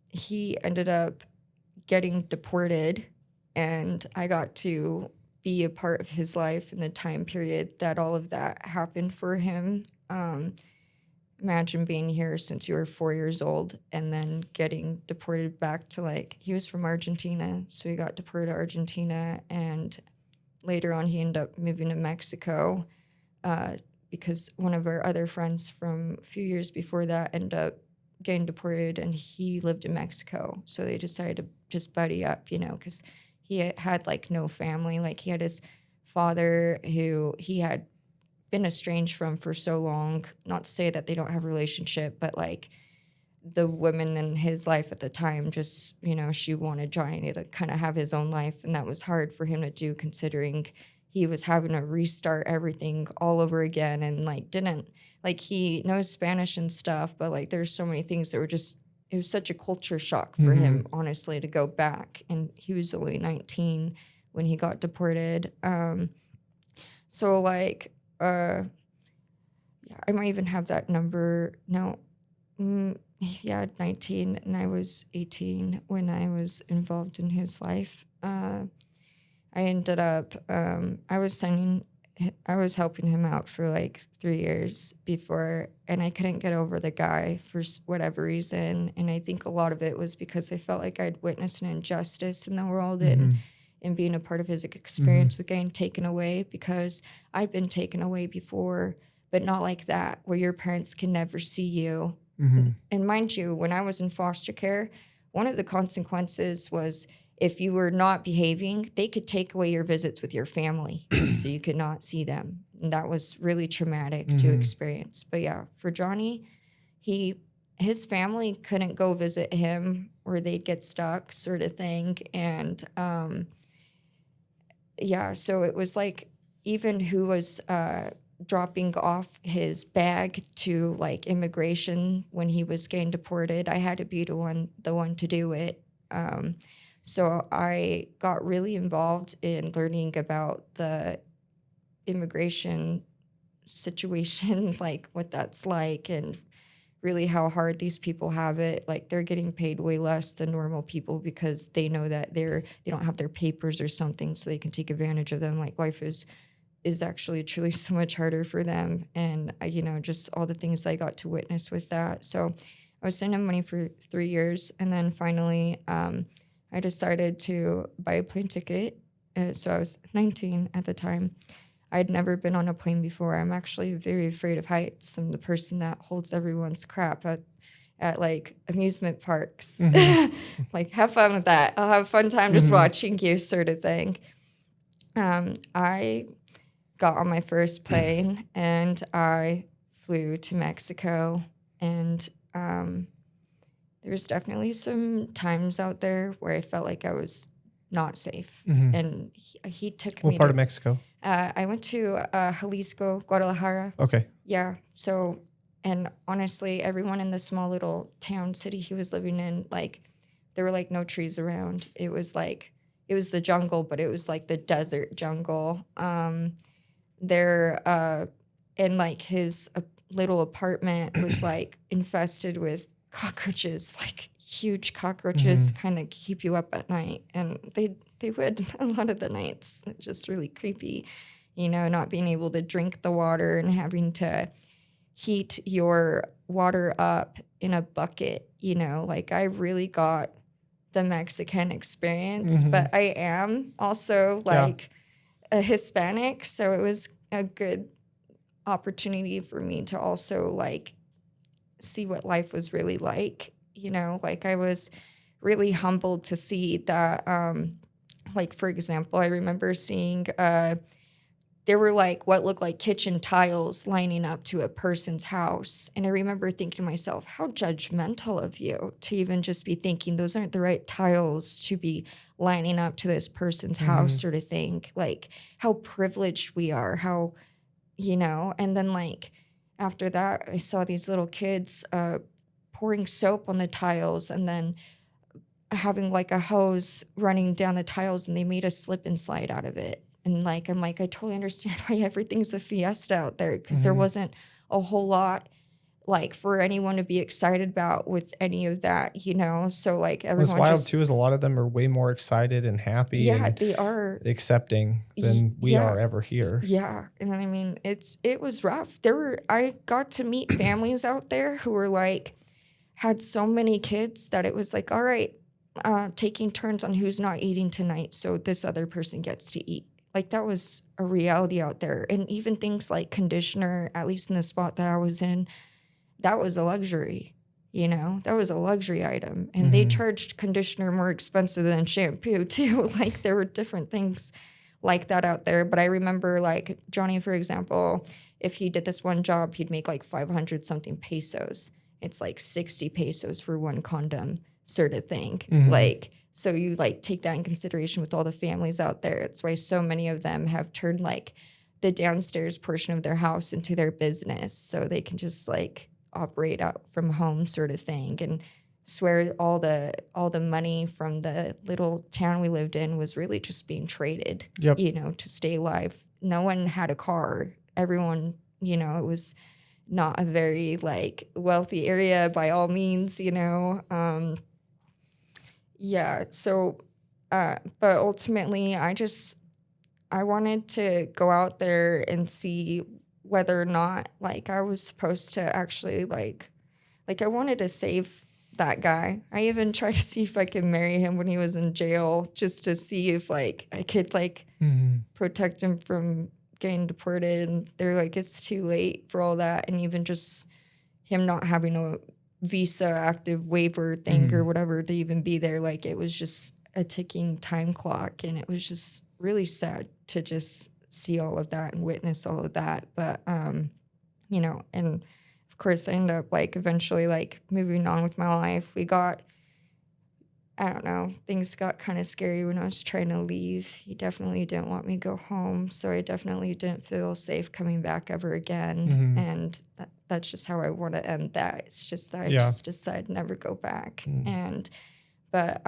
he ended up getting deported, and I got to be a part of his life in the time period that all of that happened for him. Imagine being here since you were 4 years old and then getting deported back to, like, he was from Argentina, so he got deported to Argentina, and later on he ended up moving to Mexico because one of our other friends from a few years before that ended up getting deported, and he lived in Mexico, so they decided to just buddy up, you know, because he had, like, no family. Like, he had his father who he had been estranged from for so long. Not to say that they don't have a relationship, but, like, the woman in his life at the time just, you know, she wanted Johnny to kind of have his own life, and that was hard for him to do considering he was having to restart everything all over again, and, like, didn't, like, he knows Spanish and stuff, but, like, there's so many things that were just, it was such a culture shock for him, honestly, to go back. And he was only 19 when he got deported. So, like, I might even have that number. No, 19, and I was 18 when I was involved in his life. I ended up, I was helping him out for like 3 years before, and I couldn't get over the guy for whatever reason. And I think a lot of it was because I felt like I'd witnessed an injustice in the world and being a part of his experience with getting taken away, because I'd been taken away before, but not like that, where your parents can never see you. And mind you, when I was in foster care, one of the consequences was if you were not behaving, they could take away your visits with your family so you could not see them. And that was really traumatic to experience. But yeah, for Johnny, his family couldn't go visit him or they'd get stuck, sort of thing. And so it was like, even who was dropping off his bag to, like, immigration when he was getting deported, I had to be the one to do it. So I got really involved in learning about the immigration situation, like what that's like, and really how hard these people have it. Like, they're getting paid way less than normal people because they know that they don't have their papers or something, so they can take advantage of them. Like, life is actually truly so much harder for them. And, just all the things I got to witness with that. So I was sending him money for 3 years. And then finally, I decided to buy a plane ticket. So I was 19 at the time. I'd never been on a plane before. I'm actually very afraid of heights. I'm the person that holds everyone's crap at like amusement parks. Like, have fun with that. I'll have a fun time just watching you, sort of thing. I got on my first plane and I flew to Mexico, and there was definitely some times out there where I felt like I was not safe. And he took me. What part of Mexico? I went to Jalisco, Guadalajara. Okay. Yeah. So, and honestly, everyone in the small little town city he was living in, like, there were like no trees around. It was the jungle, but it was like the desert jungle. And like his little apartment was like infested with cockroaches, like huge cockroaches, kind of keep you up at night. And they would a lot of the nights. Just really creepy, not being able to drink the water and having to heat your water up in a bucket, you know, like I really got the Mexican experience, but I am also like a Hispanic. So it was a good opportunity for me to also like see what life was really like, you know, like I was really humbled to see that, like, for example, I remember seeing, there were like what looked like kitchen tiles lining up to a person's house. And I remember thinking to myself, how judgmental of you to even just be thinking those aren't the right tiles to be lining up to this person's house, sort of thing. Like how privileged we are, how, you know, and then like after that, I saw these little kids pouring soap on the tiles and then having like a hose running down the tiles, and they made a slip and slide out of it. And like, I'm like, I totally understand why everything's a fiesta out there, because there wasn't a whole lot like for anyone to be excited about with any of that, you know? So like everyone What's wild just, too is a lot of them are way more excited and happy and they are accepting than we yeah. are ever here. Yeah. And I mean, it was rough. I got to meet families out there who were like, had so many kids that it was like, all right, taking turns on who's not eating tonight, so this other person gets to eat. Like that was a reality out there. And even things like conditioner, at least in the spot that I was in, that was a luxury, you know, that was a luxury item. And they charged conditioner more expensive than shampoo too. Like there were different things like that out there. But I remember like Johnny, for example, if he did this one job, he'd make like 500 something pesos. It's like 60 pesos for one condom, sort of thing. Like, so you like take that in consideration with all the families out there. It's why so many of them have turned like the downstairs portion of their house into their business, so they can just like operate out from home, sort of thing. And swear all the money from the little town we lived in was really just being traded, you know, to stay alive. No one had a car. Everyone, you know, it was not a very like wealthy area by all means, you know. So but ultimately I wanted to go out there and see whether or not like I was supposed to actually like I wanted to save that guy. I even tried to see if I could marry him when he was in jail, just to see if like I could like protect him from getting deported. And they're like, it's too late for all that. And even just him not having a visa active waiver thing or whatever to even be there, like it was just a ticking time clock. And it was just really sad to just see all of that and witness all of that. But you know, and of course I ended up like eventually like moving on with my life. I don't know, things got kind of scary when I was trying to leave. He definitely didn't want me to go home, so I definitely didn't feel safe coming back ever again. And that's just how I want to end that. It's just that I just decided to never go back. But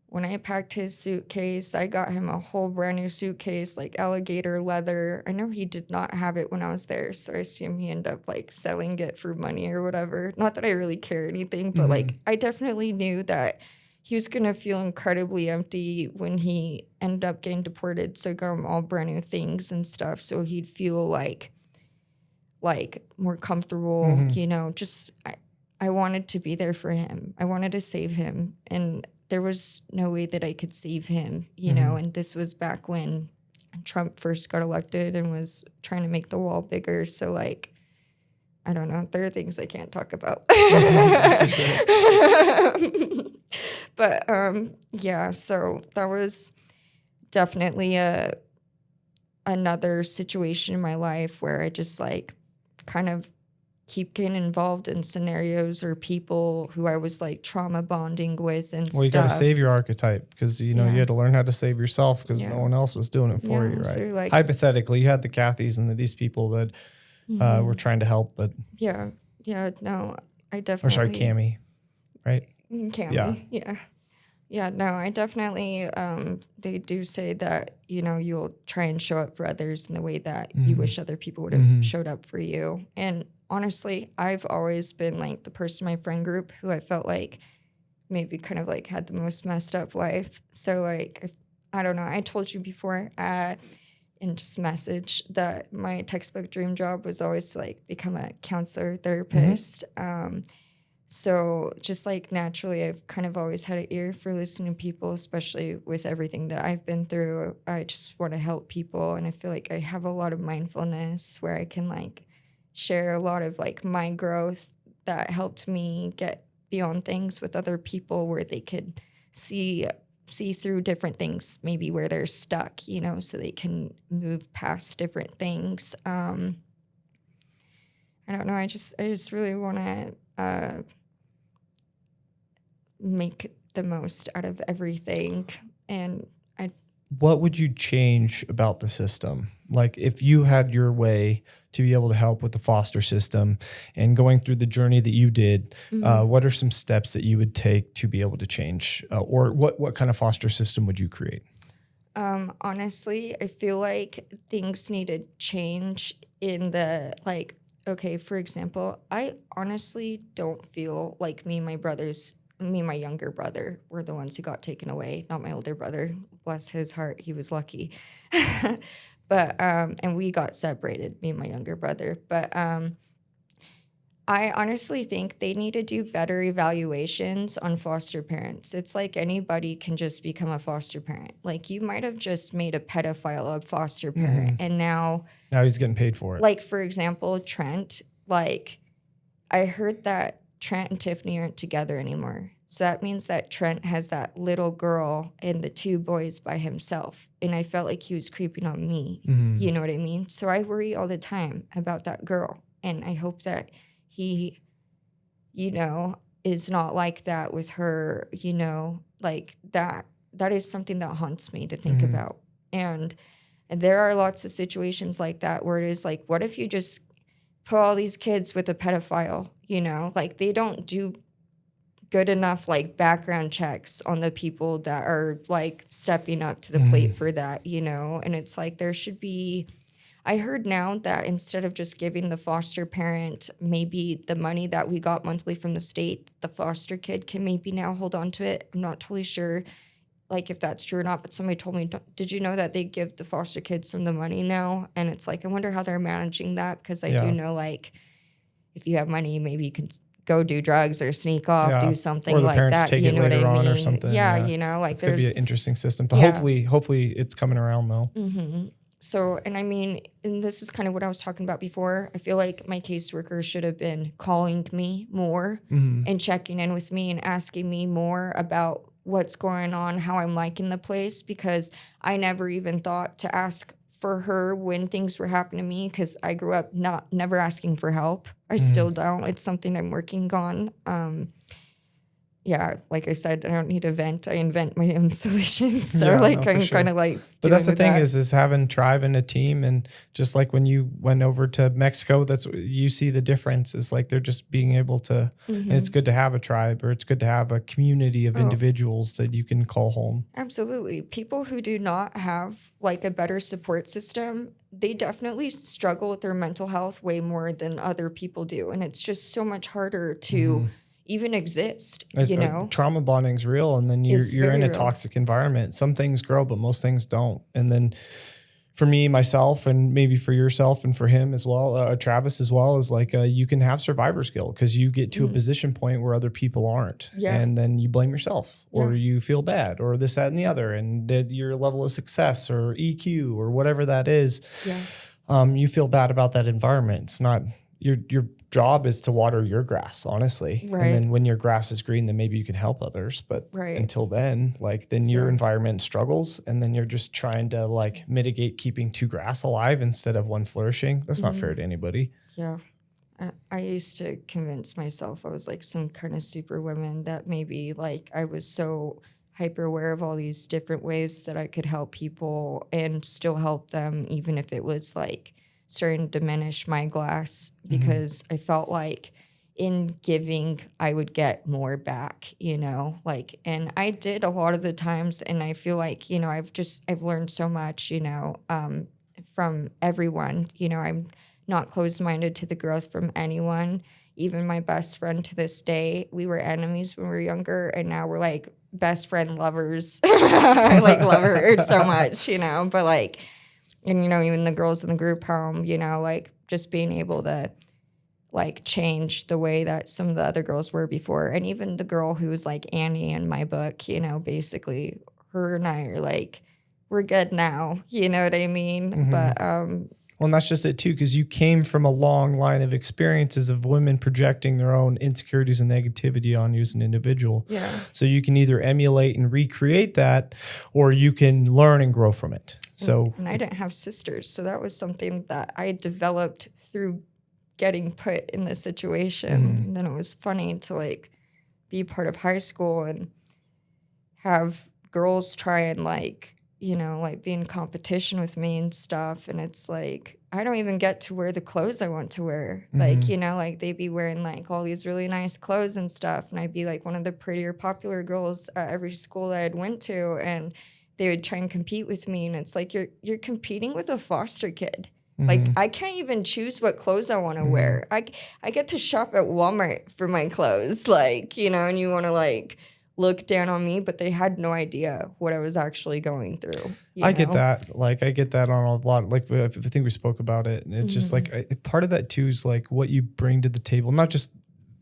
when I packed his suitcase, I got him a whole brand new suitcase, like alligator leather. I know he did not have it when I was there, so I assume he ended up like selling it for money or whatever. Not that I really care anything, but like I definitely knew that he was going to feel incredibly empty when he ended up getting deported. So I got him all brand new things and stuff, so he'd feel like more comfortable, you know, just I wanted to be there for him. I wanted to save him, and there was no way that I could save him, you know, and this was back when Trump first got elected and was trying to make the wall bigger. So, like, I don't know. There are things I can't talk about. But, yeah, so that was definitely another situation in my life where I just, like, kind of keep getting involved in scenarios or people who I was like trauma bonding with and stuff. Well, you got to save your architect because, you know, you had to learn how to save yourself because no one else was doing it for you, right? So like, hypothetically, you had the Kathys and these people that were trying to help, but... no, I definitely... Or sorry, Cammie, right? Cammie, yeah, no, I definitely... they do say that, you know, you'll try and show up for others in the way that you wish other people would have showed up for you. And honestly, I've always been like the person in my friend group who I felt like maybe kind of like had the most messed up life. So like, I don't know, I told you before, and just message that my textbook dream job was always to like become a counselor therapist. So just like naturally, I've kind of always had an ear for listening to people, especially with everything that I've been through. I just want to help people. And I feel like I have a lot of mindfulness where I can like share a lot of like my growth that helped me get beyond things with other people where they could see through different things, maybe where they're stuck, you know, so they can move past different things. I don't know. I just really want to make the most out of everything. And what would you change about the system? Like if you had your way to be able to help with the foster system and going through the journey that you did, what are some steps that you would take to be able to change? Or what kind of foster system would you create? Honestly, I feel like things need to change in the like, okay, for example, I honestly don't feel like me and my younger brother were the ones who got taken away, not my older brother. Bless his heart, he was lucky. But and we got separated, me and my younger brother. But I honestly think they need to do better evaluations on foster parents. It's like anybody can just become a foster parent. Like you might have just made a pedophile a foster parent, and now he's getting paid for it. Like for example, Trent. Like I heard that Trent and Tiffany aren't together anymore. So that means that Trent has that little girl and the two boys by himself. And I felt like he was creeping on me. You know what I mean? So I worry all the time about that girl. And I hope that he, you know, is not like that with her, you know, like that. That is something that haunts me to think about. And there are lots of situations like that where it is like, what if you just put all these kids with a pedophile, you know, like they don't do good enough like background checks on the people that are like stepping up to the plate for that, you know? And it's like there should be, I heard now that instead of just giving the foster parent maybe the money that we got monthly from the state, the foster kid can maybe now hold on to it. I'm not totally sure like if that's true or not, but somebody told me, did you know that they give the foster kids some of the money now? And it's like, I wonder how they're managing that, because I do know like if you have money, maybe you can go do drugs or sneak off, do something like that. Take you know it later what I mean? on or something. Yeah, you know, like it's gonna be an interesting system, but hopefully it's coming around though. So, and I mean, and this is kind of what I was talking about before. I feel like my caseworker should have been calling me more and checking in with me and asking me more about what's going on, how I'm liking the place, because I never even thought to ask for her when things were happening to me, because I grew up never asking for help. I still don't. It's something I'm working on. Yeah, like I said, I don't need to vent. I invent my own solutions. So I'm kind of like. But that's the thing is having tribe and a team, and just like when you went over to Mexico, that's you see the difference. Is like they're just being able to, and it's good to have a tribe, or it's good to have a community of individuals that you can call home. Absolutely, people who do not have like a better support system, they definitely struggle with their mental health way more than other people do, and it's just so much harder to. Even exist, you know. Trauma bonding's real, and then you're in a toxic environment. Some things grow, but most things don't. And then for me, myself, and maybe for yourself and for him as well, Travis as well, is like you can have survivor's guilt because you get to a position point where other people aren't. And then you blame yourself or you feel bad or this, that, and the other. And your level of success or EQ or whatever that is, you feel bad about that environment. It's not your job is to water your grass, honestly. And then when your grass is green, then maybe you can help others. But until then, like then your environment struggles, and then you're just trying to like mitigate keeping two grass alive instead of one flourishing. That's not fair to anybody. Yeah. I used to convince myself I was like some kind of superwoman, that maybe like I was so hyper aware of all these different ways that I could help people and still help them, even if it was like starting to diminish my glass, because I felt like in giving, I would get more back, you know, like, and I did a lot of the times. And I feel like, you know, I've learned so much, you know, from everyone, you know, I'm not closed-minded to the growth from anyone. Even my best friend to this day, we were enemies when we were younger, and now we're like best friend lovers. I like love her so much, you know, but like, And, you know, even the girls in the group home, you know, like just being able to like change the way that some of the other girls were before. And even the girl who was like Annie in my book, you know, basically her and I are like, we're good now. You know what I mean? But Well, and that's just it too, because you came from a long line of experiences of women projecting their own insecurities and negativity on you as an individual. yeah. So you can either emulate and recreate that, or you can learn and grow from it. So And I didn't have sisters. So that was something that I developed through getting put in this situation. And then it was funny to like be part of high school and have girls try and like, you know, like be in competition with me and stuff. And it's like, I don't even get to wear the clothes I want to wear. Like, you know, like they'd be wearing like all these really nice clothes and stuff. And I'd be like one of the prettier, popular girls at every school that I'd went to. And they would try and compete with me. And it's like, you're competing with a foster kid. Like, I can't even choose what clothes I want to wear. I get to shop at Walmart for my clothes. Like, you know, and you want to like look down on me, but they had no idea what I was actually going through. I get that. Like, I get that on a lot. Like, I think we spoke about it. And it's just like, part of that too is like what you bring to the table, not just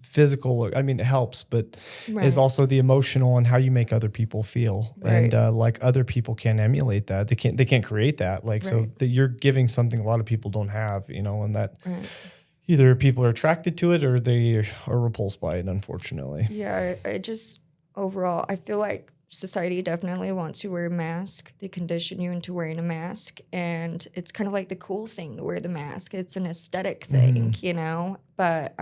physical. I mean, it helps, but is also the emotional and how you make other people feel. And like other people can't emulate that. They can't create that. Like, so that you're giving something a lot of people don't have, you know, and that either people are attracted to it or they are repulsed by it, unfortunately. Yeah. I just, overall, I feel like society definitely wants you to wear a mask. They condition you into wearing a mask. And it's kind of like the cool thing to wear the mask. It's an aesthetic thing, you know? But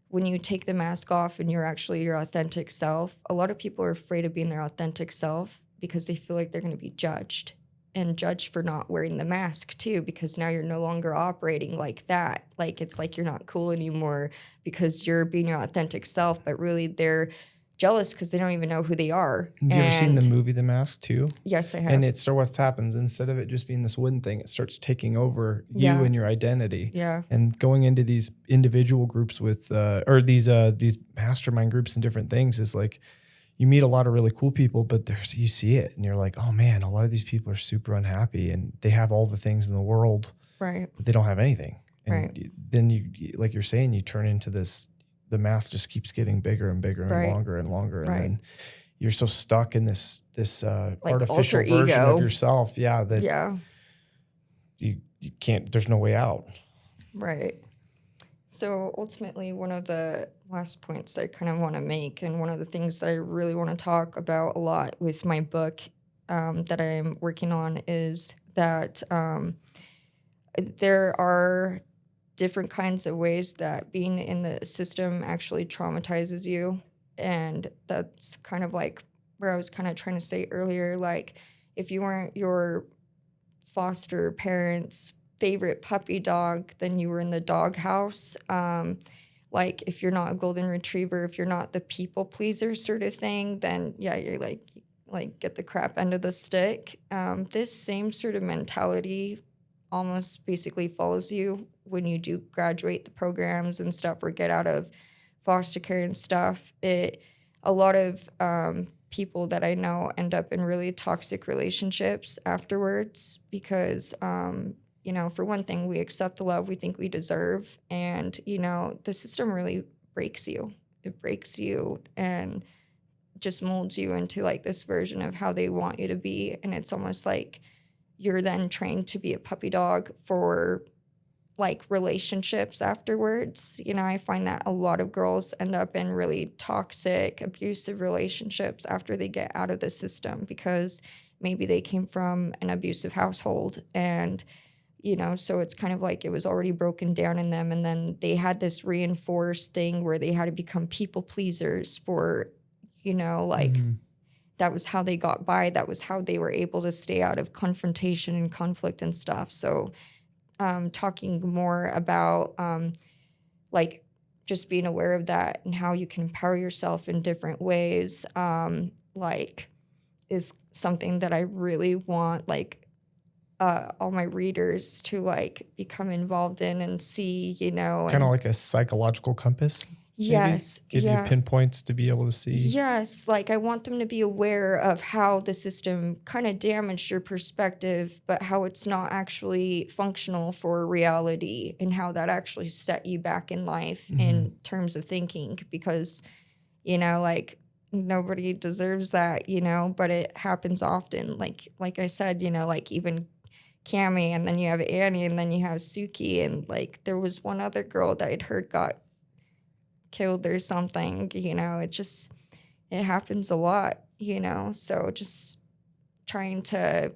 when you take the mask off and you're actually your authentic self, a lot of people are afraid of being their authentic self because they feel like they're going to be judged and judged for not wearing the mask too, because now you're no longer operating like that. Like, it's like you're not cool anymore because you're being your authentic self, but really they're jealous because they don't even know who they are. Have you ever seen the movie The Mask too? Yes, I have. And what happens, instead of it just being this wooden thing, it starts taking over you and your identity. Yeah. And going into these individual groups with, or these mastermind groups and different things is like, you meet a lot of really cool people, but you see it and you're like, oh man, a lot of these people are super unhappy and they have all the things in the world, right? But they don't have anything. And right. Then you, like you're saying, you turn into this, the mask just keeps getting bigger and bigger and longer and longer. And then you're so stuck in this like artificial version of yourself. Yeah. That you can't, there's no way out. Right. So ultimately, one of the last points I kind of want to make, and one of the things that I really want to talk about a lot with my book that I'm working on, is that there are different kinds of ways that being in the system actually traumatizes you. And that's kind of like where I was kind of trying to say earlier, like if you weren't your foster parents' favorite puppy dog, then you were in the doghouse. Like if you're not a golden retriever, if you're not the people pleaser sort of thing, then yeah, you're like get the crap end of the stick. This same sort of mentality almost basically follows you when you do graduate the programs and stuff or get out of foster care and stuff. A lot of people that I know end up in really toxic relationships afterwards because, you know, for one thing, we accept the love we think we deserve. And, you know, the system really breaks you. It breaks you and just molds you into like this version of how they want you to be. And it's almost like you're then trained to be a puppy dog for like relationships afterwards. You know, I find that a lot of girls end up in really toxic, abusive relationships after they get out of the system because maybe they came from an abusive household. And, you know, so it's kind of like it was already broken down in them. And then they had this reinforced thing where they had to become people pleasers for, you know, like that was how they got by. That was how they were able to stay out of confrontation and conflict and stuff. So talking more about like just being aware of that and how you can empower yourself in different ways, like is something that I really want like all my readers to like become involved in and see, you know. Kind of like a psychological compass. Yes. Give you pinpoints to be able to see. Yes. Like I want them to be aware of how the system kind of damaged your perspective, but how it's not actually functional for reality and how that actually set you back in life in terms of thinking because, like nobody deserves that, but it happens often. Like I said, like even Cammy and then you have Annie and then you have Suki and like there was one other girl that I'd heard got killed or something, it happens a lot, so just trying to,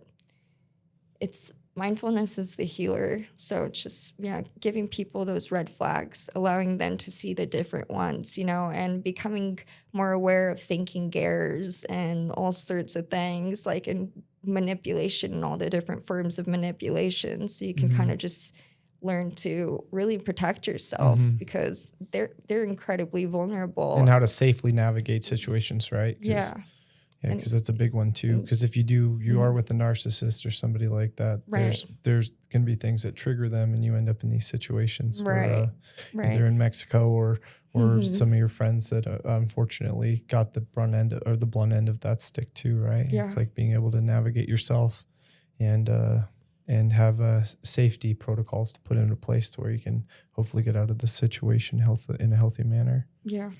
mindfulness is the healer. So it's just, giving people those red flags, allowing them to see the different ones, and becoming more aware of thinking errors and all sorts of things like in manipulation and all the different forms of manipulation. So you can kind of just learn to really protect yourself because they're incredibly vulnerable. And how to safely navigate situations, right? Yeah. Yeah, because that's a big one too. Because if you are with a narcissist or somebody like that, Right. there's going to be things that trigger them, and you end up in these situations Right. where either in Mexico or some of your friends that unfortunately got the blunt end of that stick too, right? Yeah. It's like being able to navigate yourself and have safety protocols to put into place to where you can hopefully get out of the situation in a healthy manner. Yeah.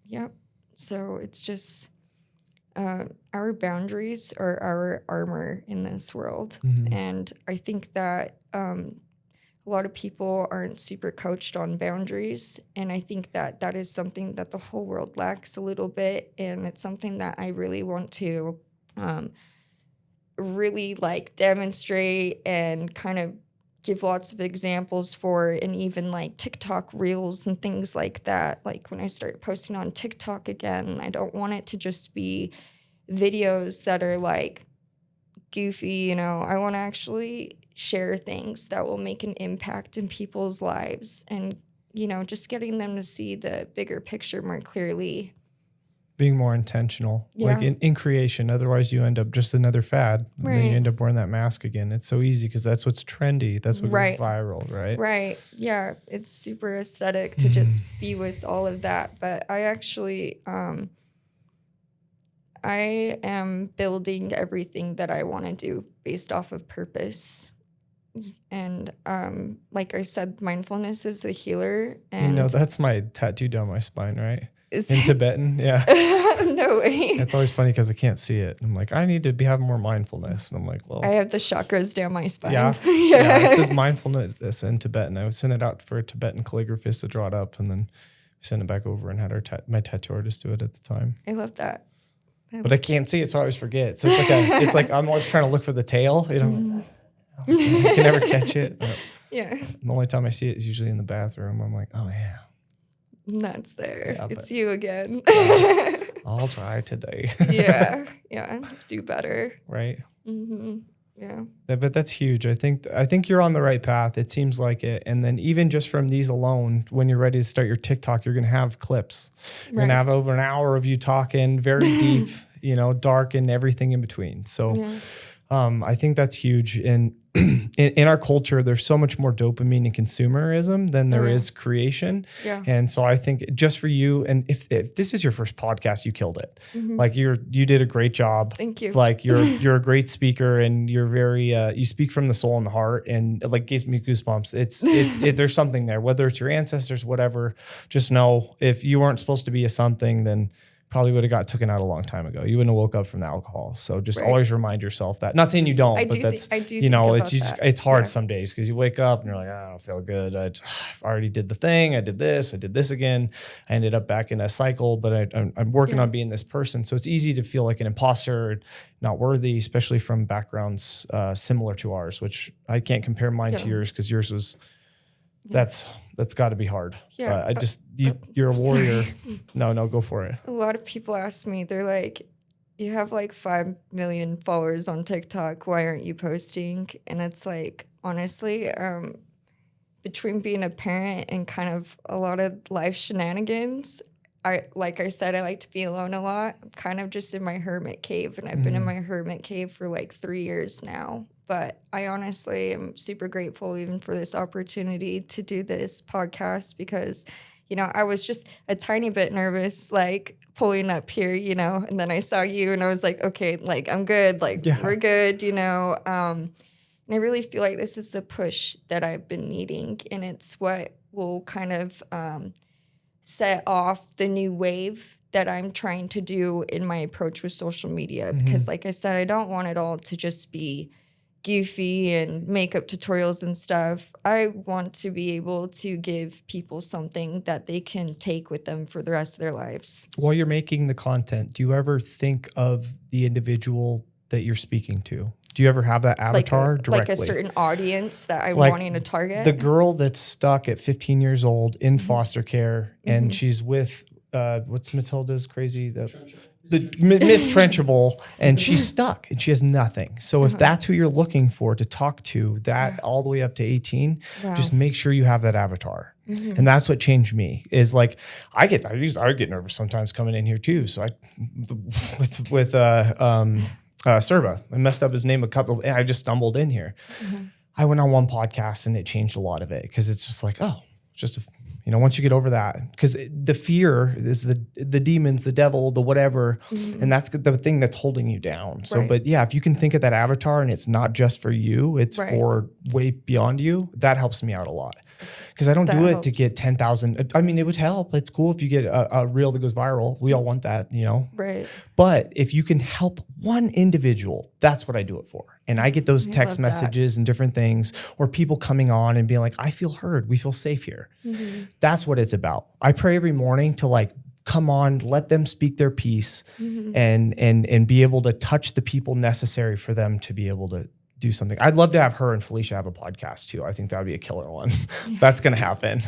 Yep. So it's just our boundaries are our armor in this world. And I think that a lot of people aren't super coached on boundaries. And I think that that is something that the whole world lacks a little bit. And it's something that I really want to really like demonstrate and kind of give lots of examples for, and even like TikTok reels and things like that. Like when I start posting on TikTok again, I don't want it to just be videos that are like goofy, I want to actually share things that will make an impact in people's lives and, just getting them to see the bigger picture more clearly. Being more intentional, like in creation. Otherwise, you end up just another fad. Right. And then you end up wearing that mask again. It's so easy because that's what's trendy. That's what goes viral, right? Right. Yeah. It's super aesthetic to just be with all of that. But I actually, I am building everything that I want to do based off of purpose. And like I said, mindfulness is the healer. And that's my tattoo down my spine, right? In Tibetan, yeah. No way. It's always funny because I can't see it. I'm like, I need to have more mindfulness. And I'm like, well. I have the chakras down my spine. Yeah. Yeah, it says mindfulness in Tibetan. I would send it out for a Tibetan calligraphist to draw it up and then send it back over and had my tattoo artist do it at the time. I love that. But I can't see it, so I always forget. So it's like I'm always trying to look for the tail. I can never catch it. But yeah. the only time I see it is usually in the bathroom. I'm like, oh yeah. That's there. Yeah, it's you again. I'll try today. Yeah. Do better. Right. Yeah. But that's huge. I think you're on the right path. It seems like it. And then even just from these alone, when you're ready to start your TikTok, you're going to have clips. You're going to have over an hour of you talking very deep, dark and everything in between. So I think that's huge. And in our culture, there's so much more dopamine and consumerism than there is creation. Yeah. And so I think just for you, and if this is your first podcast, you killed it. Like you did a great job. Thank you. Like you're a great speaker and you're very, you speak from the soul and the heart and like gives me goosebumps. There's something there, whether it's your ancestors, whatever, just know if you weren't supposed to be a something, then probably would have got taken out a long time ago. You wouldn't have woke up from the alcohol. So just always remind yourself that. Not saying you don't, but that's, it's hard some days because you wake up and you're like, I don't feel good. I already did the thing. I did this again. I ended up back in a cycle, but I'm working on being this person. So it's easy to feel like an imposter, not worthy, especially from backgrounds similar to ours, which I can't compare mine to yours because yours was, that's got to be hard. Yeah. You're a warrior. No, go for it. A lot of people ask me, they're like, you have like 5 million followers on TikTok. Why aren't you posting? And it's like, honestly, between being a parent and kind of a lot of life shenanigans, like I said, I like to be alone a lot. I'm kind of just in my hermit cave, and I've been in my hermit cave for like 3 years now. But I honestly am super grateful even for this opportunity to do this podcast because, I was just a tiny bit nervous, like pulling up here, and then I saw you and I was like, okay, like I'm good. Like we're good, and I really feel like this is the push that I've been needing. And it's what will kind of set off the new wave that I'm trying to do in my approach with social media. Because like I said, I don't want it all to just be goofy and makeup tutorials and stuff. I want to be able to give people something that they can take with them for the rest of their lives. While you're making the content, do you ever think of the individual that you're speaking to? Do you ever have that avatar directly? Like a certain audience that I'm wanting to target? The girl that's stuck at 15 years old in foster care, and she's with, what's Matilda's crazy? The Miss Trenchable, and she's stuck and she has nothing. So if that's who you're looking for to talk to, that all the way up to 18, just make sure you have that avatar. And that's what changed me. Is like I get nervous sometimes coming in here too. So with Serba, I messed up his name and I just stumbled in here. I went on one podcast and it changed a lot of it, because it's just like, oh, it's just once you get over that, because the fear is the demons, the devil, the whatever, and that's the thing that's holding you down. So, but yeah, if you can think of that avatar and it's not just for you, it's for way beyond you, that helps me out a lot. Because I don't do it to get 10,000. I mean, it would help. It's cool if you get a reel that goes viral. We all want that, Right. But if you can help one individual, that's what I do it for. And I get those text messages and different things, or people coming on and being like, I feel heard. We feel safe here. That's what it's about. I pray every morning to like, come on, let them speak their piece and be able to touch the people necessary for them to be able to do something. I'd love to have her and Felicia have a podcast too. I think that would be a killer one. That's going to happen.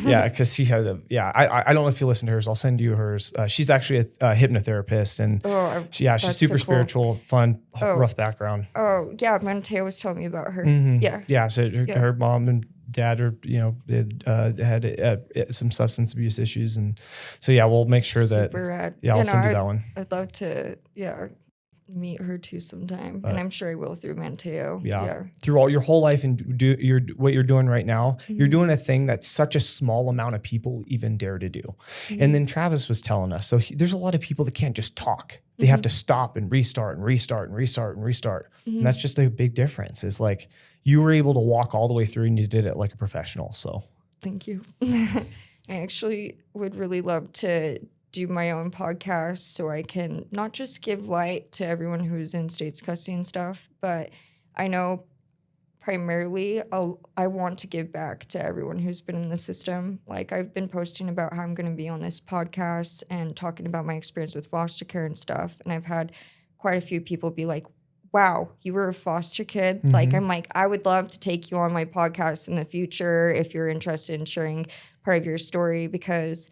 Because she has I don't know if you listen to hers. I'll send you hers. She's actually a hypnotherapist, and she's super spiritual, fun, rough background. Oh yeah, Mateo was telling me about her. So her mom and dad are had some substance abuse issues, and so we'll make sure that super rad. I'll send you that one. I'd love to meet her too sometime, and I'm sure I will through Mateo. Through all your whole life, and what you're doing right now, you're doing a thing that such a small amount of people even dare to do. And then Travis was telling us, so there's a lot of people that can't just talk. They have to stop and restart and restart and restart and restart. And that's just a big difference. Is like you were able to walk all the way through, and you did it like a professional. So thank you. I actually would really love to do my own podcast so I can not just give light to everyone who's in state's custody and stuff, but I know primarily I want to give back to everyone who's been in the system. Like I've been posting about how I'm going to be on this podcast and talking about my experience with foster care and stuff. And I've had quite a few people be like, wow, you were a foster kid. Like, I'm like, I would love to take you on my podcast in the future if you're interested in sharing part of your story, because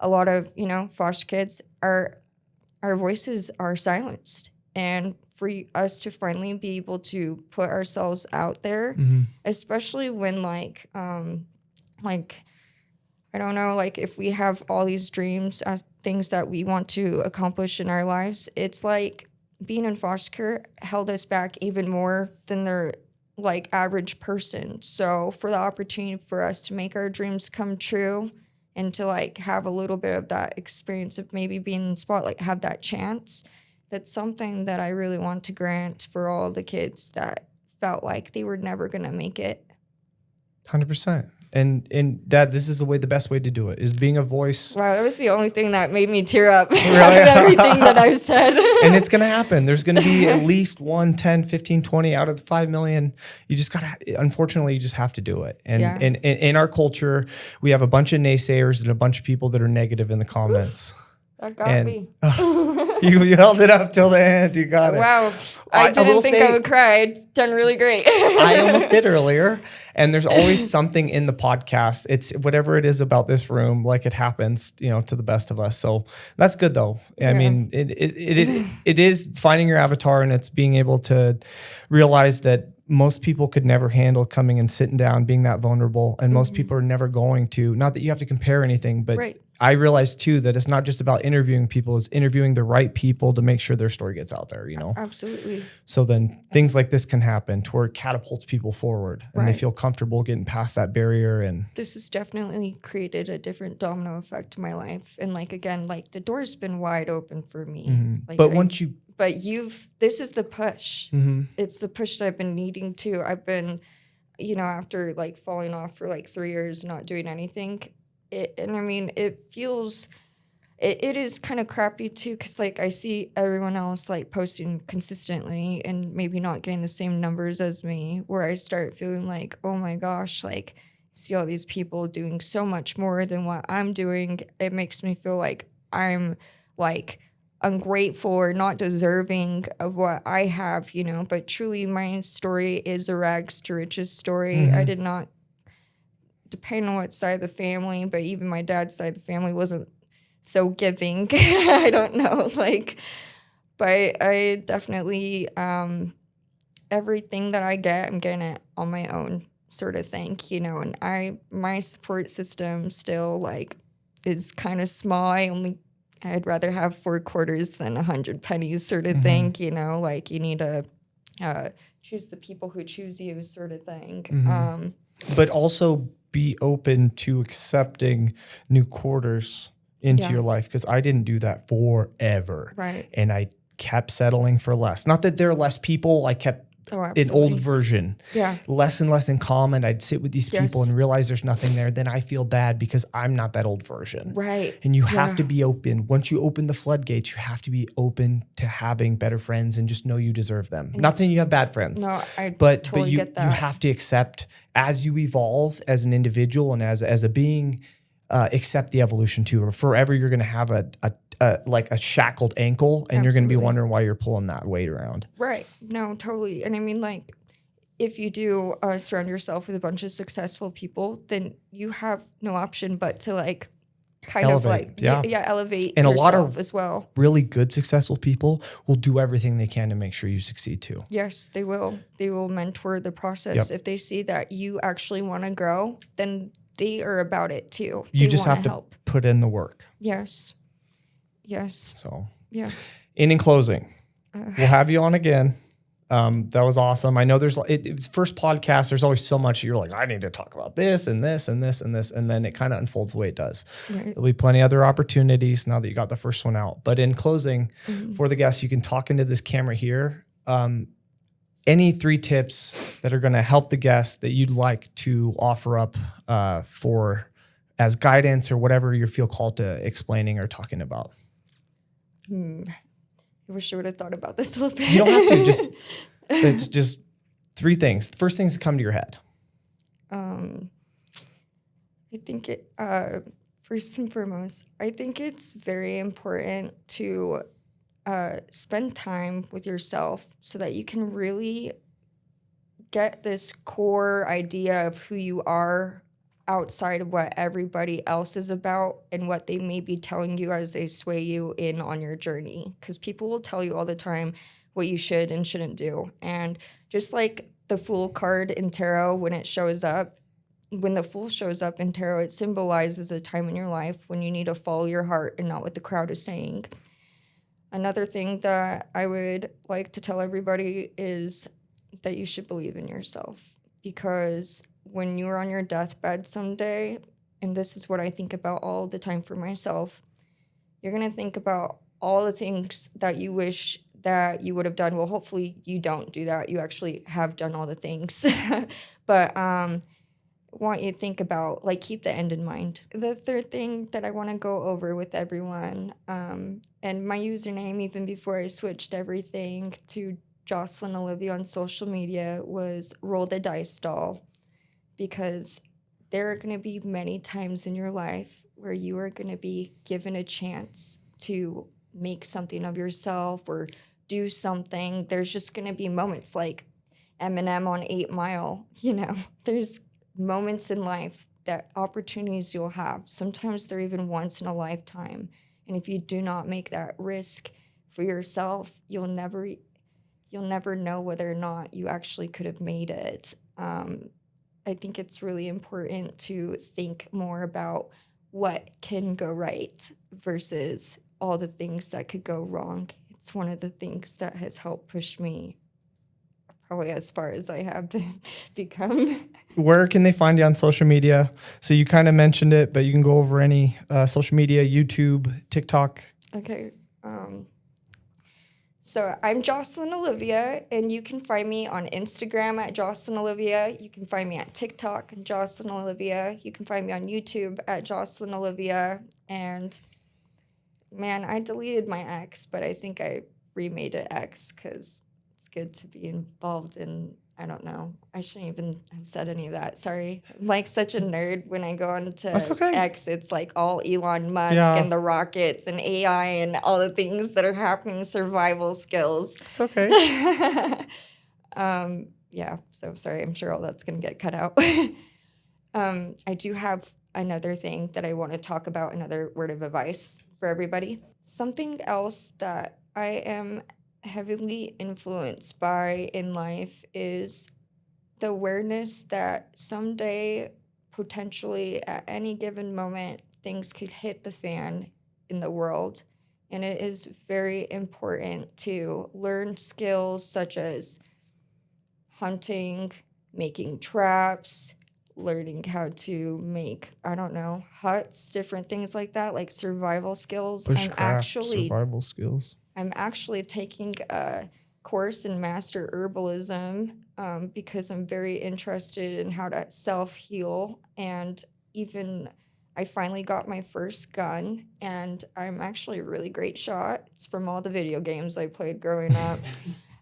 a lot of, foster kids our voices are silenced. And for us to finally be able to put ourselves out there, especially when I don't know, like if we have all these dreams as things that we want to accomplish in our lives, it's like being in foster care held us back even more than their like average person. So for the opportunity for us to make our dreams come true and to like have a little bit of that experience of maybe being in the spotlight, have that chance, that's something that I really want to grant for all the kids that felt like they were never going to make it. 100%. And that this is the best way to do it is being a voice. Wow, that was the only thing that made me tear up out of everything that I've said. And it's going to happen. There's going to be at least 1, 10, 15, 20 out of the 5 million. You just got to, unfortunately, you just have to do it. And in our culture, we have a bunch of naysayers and a bunch of people that are negative in the comments. That got me. You held it up till the end. You got it. Wow. I didn't think I would cry. I'd done really great. I almost did earlier. And there's always something in the podcast. It's whatever it is about this room, like it happens, to the best of us. So that's good though. I mean, it is finding your avatar, and it's being able to realize that most people could never handle coming and sitting down, being that vulnerable. And most people are never going to, not that you have to compare anything, but I realized too that it's not just about interviewing people, it's interviewing the right people to make sure their story gets out there, Absolutely. So then things like this can happen to where it catapults people forward and they feel comfortable getting past that barrier. And this has definitely created a different domino effect in my life. And like, again, like the door's been wide open for me. Like, this is the push. It's the push that I've been needing to. I've been, after like falling off for like 3 years, not doing anything. It feels, it is kind of crappy too, because like I see everyone else like posting consistently and maybe not getting the same numbers as me, where I start feeling like, oh my gosh, like see all these people doing so much more than what I'm doing. It makes me feel like I'm like ungrateful or not deserving of what I have, but truly my story is a rags to riches story. I did not, depending on what side of the family, but even my dad's side of the family wasn't so giving. I don't know, but I definitely, everything that I get, I'm getting it on my own sort of thing, and my support system still is kind of small. I'd rather have 4 quarters than 100 pennies sort of thing, you need to choose the people who choose you sort of thing. But also be open to accepting new quarters into your life, because I didn't do that forever. Right. And I kept settling for less. Not that there are less people. I kept an old version. Yeah. Less and less in common. I'd sit with these people and realize there's nothing there. Then I feel bad because I'm not that old version. Right. And you have to be open. Once you open the floodgates, you have to be open to having better friends and just know you deserve them. Not saying you have bad friends. No, but totally you, get that. you have to accept as you evolve as an individual and as a being, accept the evolution too. Or forever you're going to have a shackled ankle and you're going to be wondering why you're pulling that weight around. Right. No, totally. And if you do surround yourself with a bunch of successful people, then you have no option but to elevate and yourself a lot of as well. Really good successful people will do everything they can to make sure you succeed too. Yes, they will. They will mentor the process. If they see that you actually want to grow, then they are about it too. You just have to put in the work. Yes. So, yeah. And in closing, we'll have you on again. That was awesome. I know it's first podcast. There's always so much you're like, I need to talk about this and this and this and this. And then it kind of unfolds the way it does. Right. There'll be plenty of other opportunities now that you got the first one out. But in closing, for the guests, you can talk into this camera here. Any 3 tips that are going to help the guests that you'd like to offer up for as guidance or whatever you feel called to explaining or talking about? I wish I would have thought about this a little bit. You don't have to. It's just 3 things. The first things that come to your head. I think first and foremost, I think it's very important to spend time with yourself so that you can really get this core idea of who you are outside of what everybody else is about and what they may be telling you as they sway you in on your journey. Because people will tell you all the time what you should and shouldn't do. And just like the Fool card in tarot, when the Fool shows up in tarot, it symbolizes a time in your life when you need to follow your heart and not what the crowd is saying. Another thing that I would like to tell everybody is that you should believe in yourself, because when you're on your deathbed someday, and this is what I think about all the time for myself, you're going to think about all the things that you wish that you would have done. Well, hopefully you don't do that. You actually have done all the things. But I want you to think about, keep the end in mind. The third thing that I want to go over with everyone, and my username, even before I switched everything to Jocelynn Olivia on social media, was Roll the Dice Doll. Because there are going to be many times in your life where you are going to be given a chance to make something of yourself or do something. There's just going to be moments like Eminem on 8 Mile. There's moments in life, that opportunities you'll have. Sometimes they're even once in a lifetime. And if you do not make that risk for yourself, you'll never know whether or not you actually could have made it. I think it's really important to think more about what can go right versus all the things that could go wrong. It's one of the things that has helped push me probably as far as I have become. Where can they find you on social media? So you kind of mentioned it, but you can go over any social media, YouTube, TikTok. Okay. So I'm Jocelynn Olivia, and you can find me on Instagram at Jocelynn Olivia. You can find me at TikTok at Jocelynn Olivia. You can find me on YouTube at Jocelynn Olivia. And man, I deleted my ex, but I think I remade it X because it's good to be involved in, I don't know. I shouldn't even have said any of that. Sorry. I'm like such a nerd when I go on to okay. X. It's like all Elon Musk Yeah. and the rockets and AI and all the things that are happening, survival skills. It's okay. Yeah, so sorry. I'm sure all that's going to get cut out. I do have another thing that I want to talk about, another word of advice for everybody. Something else that I am heavily influenced by in life is the awareness that someday, potentially at any given moment, things could hit the fan in the world. And it is very important to learn skills such as hunting, making traps, learning how to make, I don't know, huts, different things like that, like survival skills. Bushcraft, survival skills. I'm actually taking a course in master herbalism because I'm very interested in how to self-heal. And even I finally got my first gun, and I'm actually a really great shot. It's from all the video games I played growing up.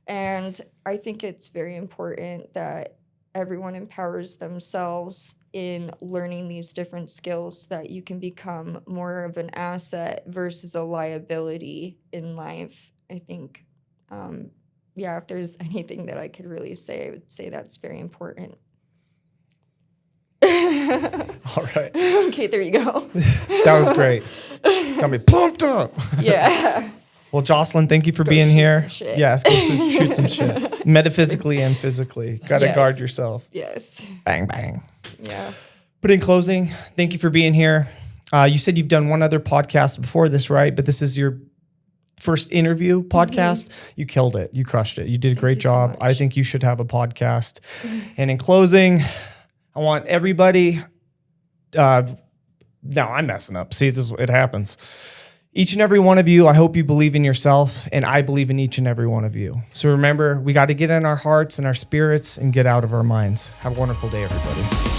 And I think it's very important that everyone empowers themselves in learning these different skills so that you can become more of an asset versus a liability in life. I think, if there's anything that I could really say, I would say that's very important. All right. Okay, there you go. That was great. Got me pumped up. Yeah. Well, Jocelynn, thank you for being shoot here. some shit. Yes, go shoot some shit. Metaphysically and physically. Got to Yes. guard yourself. Yes. Bang, bang. Yeah. But in closing, thank you for being here. You said you've done one other podcast before this, right? But this is your first interview podcast. You killed it. You crushed it. You did a great you so job. much. I think you should have a podcast. And in closing, I want everybody. No, I'm messing up. See, it happens. Each and every one of you, I hope you believe in yourself, and I believe in each and every one of you. So remember, we got to get in our hearts and our spirits and get out of our minds. Have a wonderful day, everybody.